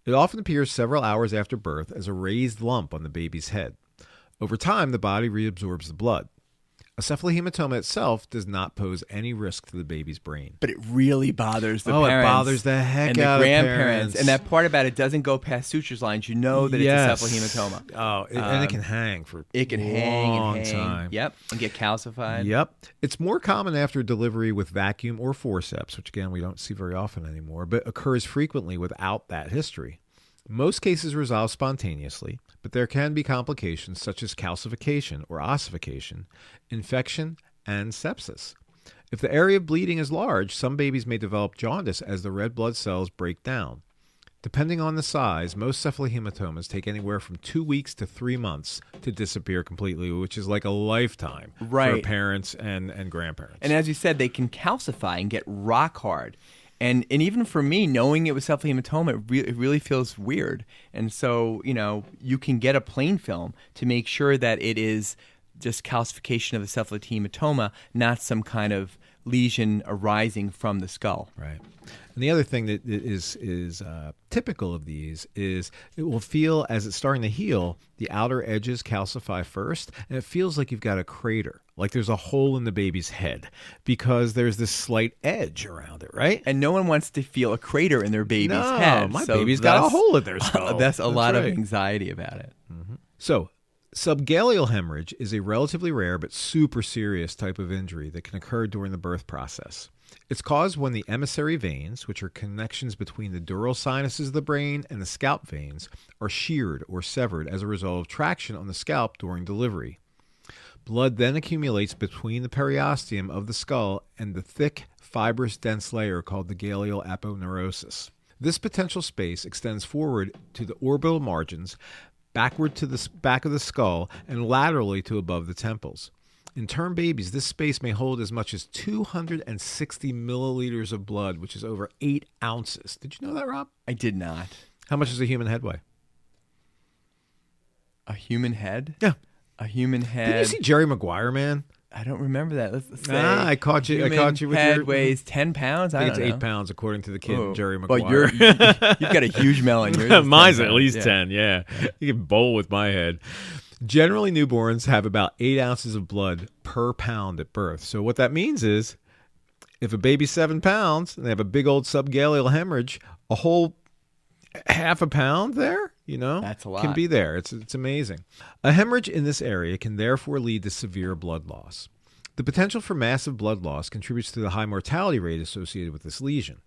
It often appears several hours after birth as a raised lump on the baby's head. Over time, the body reabsorbs the blood. A cephalohematoma itself does not pose any risk to the baby's brain. But it really bothers the parents. Oh, it bothers the heck out of the grandparents. Parents. And that part about it doesn't go past sutures lines. You know that yes. it's a cephalohematoma. Oh, and it can hang for it can a long hang. time. Yep, and get calcified. Yep. It's more common after delivery with vacuum or forceps, which again we don't see very often anymore, but occurs frequently without that history. Most cases resolve spontaneously, but there can be complications such as calcification or ossification, infection, and sepsis. If the area of bleeding is large, some babies may develop jaundice as the red blood cells break down. Depending on the size, most cephalahematomas take anywhere from 2 weeks to 3 months to disappear completely, which is like a lifetime for parents and grandparents. And as you said, they can calcify and get rock hard. And even for me, knowing it was cephalohematoma, it really feels weird. And so, you can get a plain film to make sure that it is just calcification of the cephalohematoma, not some kind of lesion arising from the skull. Right. And the other thing that is typical of these is it will feel, as it's starting to heal, the outer edges calcify first, and it feels like you've got a crater, like there's a hole in the baby's head, because there's this slight edge around it, right? And no one wants to feel a crater in their baby's no, head. My baby's got a hole in their skull. That's a lot of anxiety about it. Mm-hmm. So, subgaleal hemorrhage is a relatively rare but super serious type of injury that can occur during the birth process. It's caused when the emissary veins, which are connections between the dural sinuses of the brain and the scalp veins, are sheared or severed as a result of traction on the scalp during delivery. Blood then accumulates between the periosteum of the skull and the thick, fibrous, dense layer called the galeal aponeurosis. This potential space extends forward to the orbital margins, backward to the back of the skull, and laterally to above the temples. In term babies, this space may hold as much as 260 milliliters of blood, which is over 8 ounces. Did you know that, Rob? I did not. How much does a human head weigh? A human head? Yeah. A human head. Did you see Jerry Maguire, man? I don't remember that. Let's say I caught you. I caught you with head your weighs 10 pounds. I think don't it's know. 8 pounds, according to the kid, Oh. Jerry Maguire. Well, you've got a huge melon. Yours is Mine's 10 at pounds. least 10, yeah. You can bowl with my head. Generally, newborns have about 8 ounces of blood per pound at birth. So what that means is if a baby's 7 pounds and they have a big old subgaleal hemorrhage, a whole half a pound there, That's a lot. can be there. It's amazing. A hemorrhage in this area can therefore lead to severe blood loss. The potential for massive blood loss contributes to the high mortality rate associated with this lesion.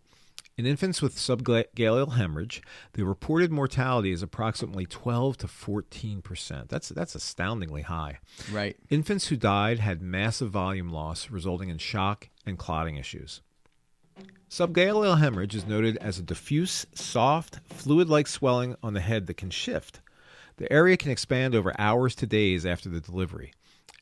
In infants with subgaleal hemorrhage, the reported mortality is approximately 12 to 14%. That's astoundingly high. Right. Infants who died had massive volume loss, resulting in shock and clotting issues. Subgaleal hemorrhage is noted as a diffuse, soft, fluid-like swelling on the head that can shift. The area can expand over hours to days after the delivery.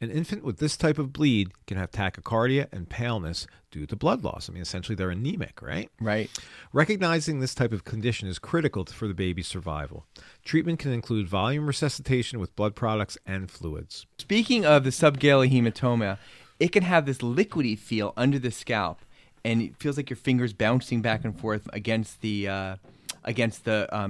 An infant with this type of bleed can have tachycardia and paleness due to blood loss. I mean, essentially, they're anemic, right? Right. Recognizing this type of condition is critical for the baby's survival. Treatment can include volume resuscitation with blood products and fluids. Speaking of the subgaleal hematoma, it can have this liquidy feel under the scalp, and it feels like your fingers bouncing back and forth against the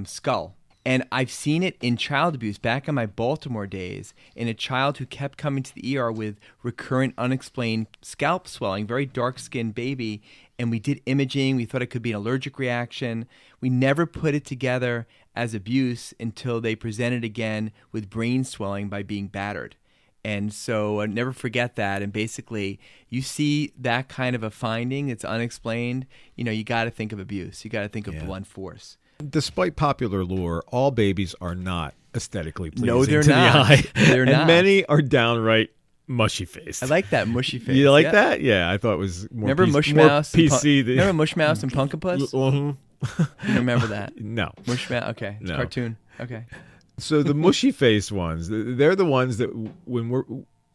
skull. And I've seen it in child abuse back in my Baltimore days in a child who kept coming to the ER with recurrent unexplained scalp swelling, very dark-skinned baby. And we did imaging. We thought it could be an allergic reaction. We never put it together as abuse until they presented again with brain swelling by being battered. And so I'll never forget that. And basically, you see that kind of a finding that's unexplained, you got to think of abuse. You got to think of blunt force. Despite popular lore, all babies are not aesthetically pleasing No, they're to not. the eye. They're and not. many are downright mushy-faced. I like that mushy face. You like Yeah. that? Yeah, I thought it was more Remember more Mushmouse? PC. Remember Mushmouse and Punkapus? You remember that? No. Mushmouse. Okay, it's No. a cartoon. Okay. So the mushy-faced ones, they're the ones that when we're,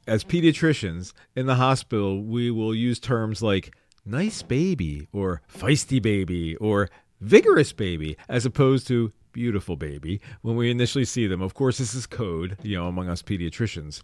as pediatricians in the hospital, we will use terms like nice baby or feisty baby or vigorous baby as opposed to beautiful baby when we initially see them. Of course, this is code, among us pediatricians.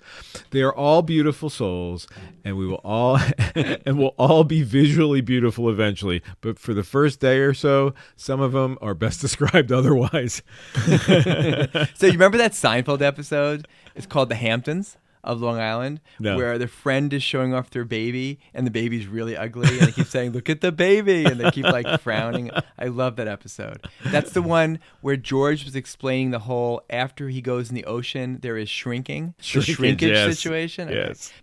They are all beautiful souls, and we will all and will all be visually beautiful eventually. But for the first day or so, some of them are best described otherwise. So you remember that Seinfeld episode? It's called The Hamptons of Long Island, No. where the friend is showing off their baby, and the baby's really ugly, and they keep saying, "Look at the baby," and they keep frowning. I love that episode. That's the one where George was explaining the whole after he goes in the ocean, there is shrinkage Yes. situation. Yes.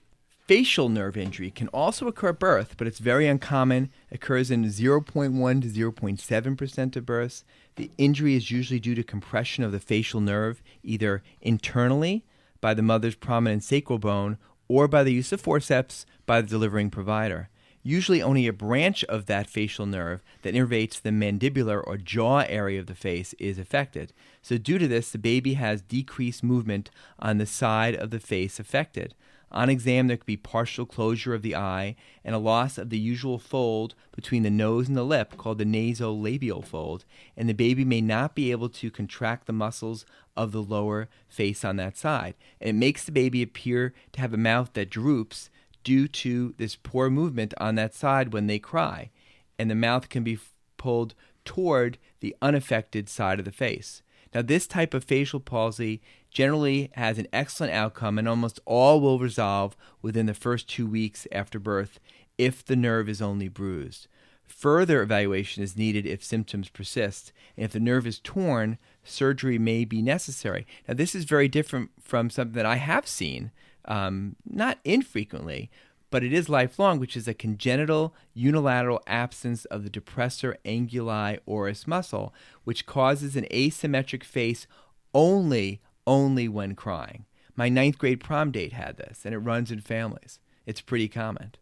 Facial nerve injury can also occur at birth, but it's very uncommon. It occurs in 0.1 to 0.7% of births. The injury is usually due to compression of the facial nerve, either internally by the mother's prominent sacral bone or by the use of forceps by the delivering provider. Usually only a branch of that facial nerve that innervates the mandibular or jaw area of the face is affected. So due to this, the baby has decreased movement on the side of the face affected. On exam, there could be partial closure of the eye and a loss of the usual fold between the nose and the lip called the nasolabial fold, and the baby may not be able to contract the muscles of the lower face on that side. And it makes the baby appear to have a mouth that droops due to this poor movement on that side when they cry, and the mouth can be pulled toward the unaffected side of the face. Now, this type of facial palsy generally has an excellent outcome, and almost all will resolve within the first 2 weeks after birth if the nerve is only bruised. Further evaluation is needed if symptoms persist, and if the nerve is torn, surgery may be necessary. Now, this is very different from something that I have seen, not infrequently, but it is lifelong, which is a congenital unilateral absence of the depressor anguli oris muscle, which causes an asymmetric face only when crying. My 9th grade prom date had this, and it runs in families. It's pretty common.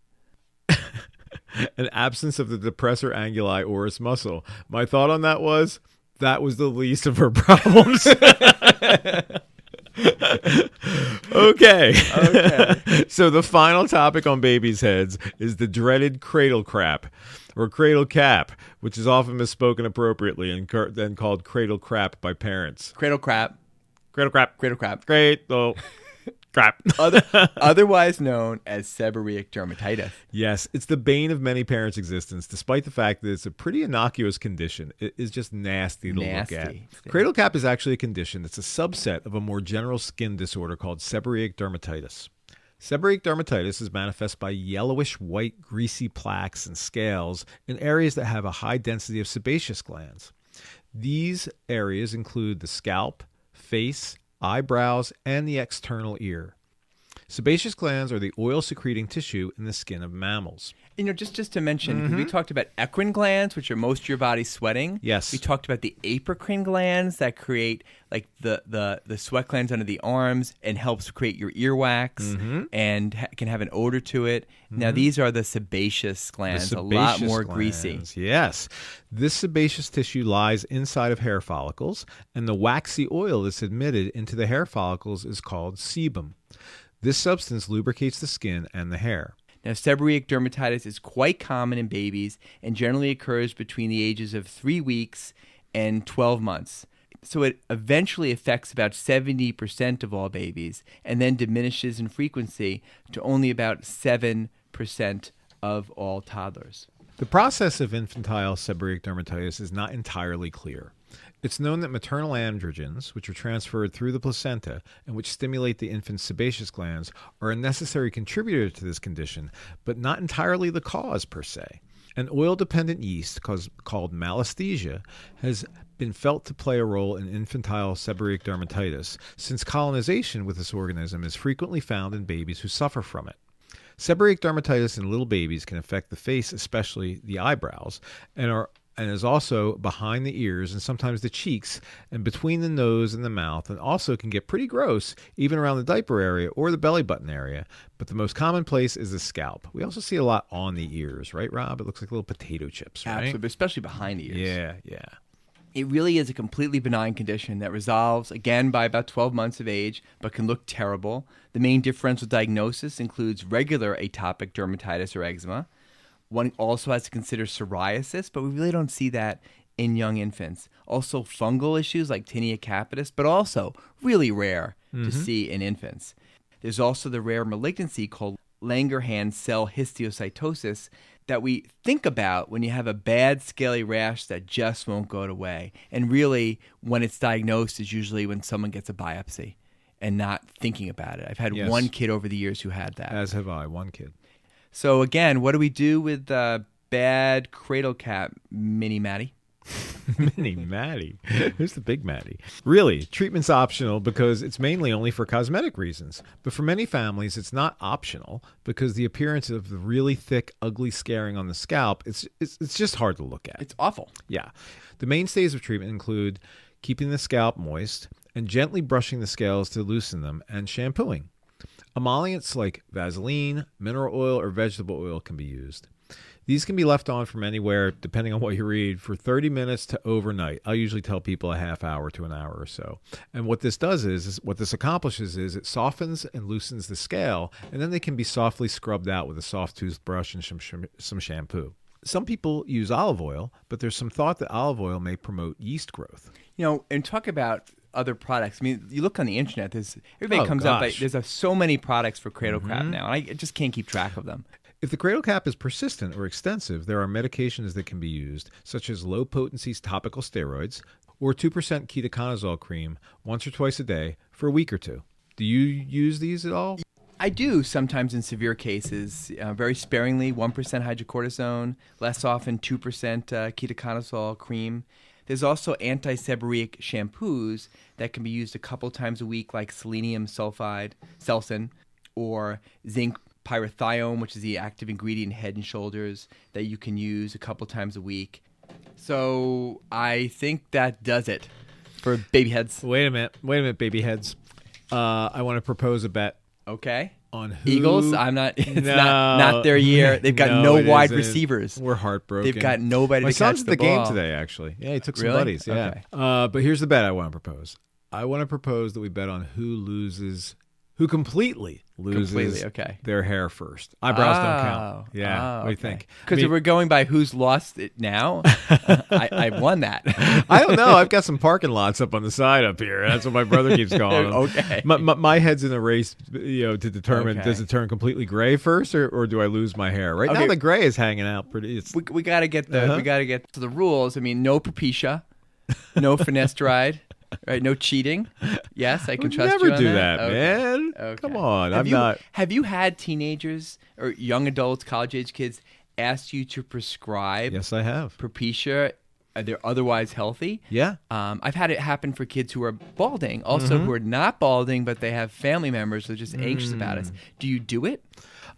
An absence of the depressor anguli oris muscle. My thought on that was the least of her problems. Okay. Okay. So the final topic on babies' heads is the dreaded cradle crap, or cradle cap, which is often misspoken appropriately and then called cradle crap by parents. Cradle crap. Cradle crap. Cradle crap. Cradle crap. Otherwise known as seborrheic dermatitis. Yes, it's the bane of many parents' existence, despite the fact that it's a pretty innocuous condition. It is just nasty to look at. Cradle cap is actually a condition that's a subset of a more general skin disorder called seborrheic dermatitis. Seborrheic dermatitis is manifest by yellowish white greasy plaques and scales in areas that have a high density of sebaceous glands. These areas include the scalp, face, eyebrows, and the external ear. Sebaceous glands are the oil-secreting tissue in the skin of mammals. Just to mention, we talked about eccrine glands, which are most of your body's sweating. Yes. We talked about the apocrine glands that create like the sweat glands under the arms and helps create your earwax and can have an odor to it. Now, these are the sebaceous glands, a lot more greasy. Yes. This sebaceous tissue lies inside of hair follicles, and the waxy oil that's emitted into the hair follicles is called sebum. This substance lubricates the skin and the hair. Now, seborrheic dermatitis is quite common in babies and generally occurs between the ages of 3 weeks and 12 months. So it eventually affects about 70% of all babies and then diminishes in frequency to only about 7% of all toddlers. The process of infantile seborrheic dermatitis is not entirely clear. It's known that maternal androgens, which are transferred through the placenta and which stimulate the infant's sebaceous glands, are a necessary contributor to this condition, but not entirely the cause per se. An oil-dependent yeast called malassezia has been felt to play a role in infantile seborrheic dermatitis, since colonization with this organism is frequently found in babies who suffer from it. Seborrheic dermatitis in little babies can affect the face, especially the eyebrows, and is also behind the ears and sometimes the cheeks and between the nose and the mouth, and also can get pretty gross even around the diaper area or the belly button area. But the most common place is the scalp. We also see a lot on the ears, right, Rob? It looks like little potato chips, right? Absolutely, especially behind the ears. Yeah. It really is a completely benign condition that resolves, again, by about 12 months of age, but can look terrible. The main differential diagnosis includes regular atopic dermatitis or eczema. One also has to consider psoriasis, but we really don't see that in young infants. Also fungal issues like tinea capitis, but also really rare to see in infants. There's also the rare malignancy called Langerhans cell histiocytosis that we think about when you have a bad scaly rash that just won't go away. And really, when it's diagnosed is usually when someone gets a biopsy and not thinking about it. I've had one kid over the years who had that. As have I, one kid. So again, what do we do with bad CradleCrap Mini Maddie? Mini Maddie? Who's the big Maddie? Really, treatment's optional because it's mainly only for cosmetic reasons. But for many families, it's not optional because the appearance of the really thick, ugly scarring on the scalp, it's just hard to look at. It's awful. Yeah. The mainstays of treatment include keeping the scalp moist and gently brushing the scales to loosen them and shampooing. Emollients like Vaseline, mineral oil, or vegetable oil can be used. These can be left on from anywhere, depending on what you read, for 30 minutes to overnight. I usually tell people a half hour to an hour or so. And what this does is what this accomplishes is it softens and loosens the scale, and then they can be softly scrubbed out with a soft toothbrush and some shampoo. Some people use olive oil, but there's some thought that olive oil may promote yeast growth. And talk about other products. I mean, you look on the internet, everybody comes up. There's so many products for CradleCrap now, and I just can't keep track of them. If the CradleCrap is persistent or extensive, there are medications that can be used, such as low-potency topical steroids or 2% ketoconazole cream once or twice a day for a week or two. Do you use these at all? I do sometimes in severe cases, very sparingly, 1% hydrocortisone, less often 2% ketoconazole cream. There's also anti-seborrheic shampoos that can be used a couple times a week, like selenium sulfide, Selsun, or zinc pyrithione, which is the active ingredient in Head and Shoulders that you can use a couple times a week. So I think that does it for BabyHeads. Wait a minute, BabyHeads. I want to propose a bet. Okay. On who? Eagles? It's not their year. They've got no wide receivers. We're heartbroken. They've got nobody to catch the ball. My son's at the game today, actually. Yeah, he took some buddies. Yeah. Okay. But here's the bet I want to propose. I want to propose that we bet on who completely loses okay. their hair first. Eyebrows don't count. Yeah. What do you think? Because if we're going by who's lost it now, I won that. I don't know. I've got some parking lots up on the side up here. That's what my brother keeps calling them. Okay. My head's in a race, to determine does it turn completely gray first, or do I lose my hair? Right now, the gray is hanging out pretty. We got to get to the rules. I mean, no propecia, no finasteride. Right, no cheating. Yes, I can trust you on that. Never do that, man. Okay. Come on, I'm not. Have you had teenagers or young adults, college-age kids, ask you to prescribe? Yes, I have. Propecia. They're otherwise healthy. Yeah. I've had it happen for kids who are balding, also who are not balding, but they have family members who are just anxious about it. Do you do it?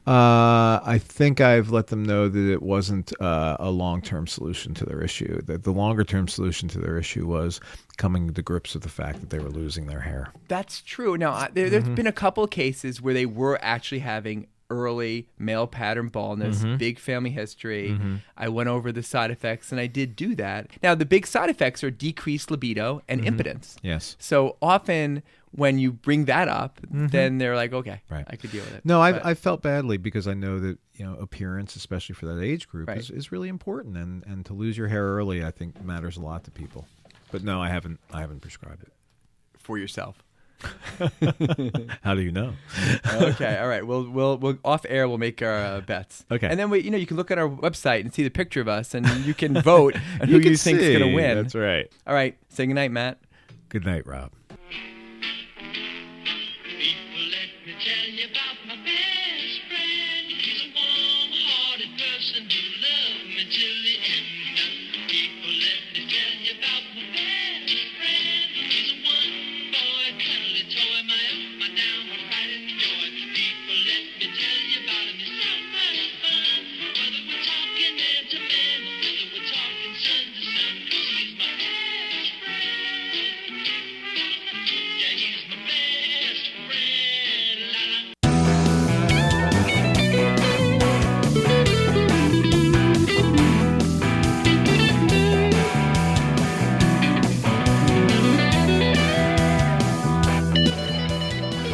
I think I've let them know that it wasn't a long-term solution to their issue. That the longer-term solution to their issue was coming to grips with the fact that they were losing their hair. That's true. Now, there's been a couple of cases where they were actually having early male pattern baldness, big family history. I went over the side effects, and I did do that. Now, the big side effects are decreased libido and impotence. Yes. So often when you bring that up, then they're like, okay, right. I could deal with it. No, I felt badly because I know that appearance, especially for that age group, is really important, and to lose your hair early, I think, matters a lot to people. But no, I haven't prescribed it for yourself. How do you know? Okay, all right. We'll off air. We'll make our bets. Okay, and then you can look at our website and see the picture of us, and you can vote on who you think is going to win. That's right. All right. Say goodnight, Matt. Good night, Rob.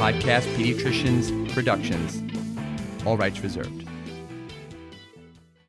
Podcast Pediatricians Productions. All rights reserved.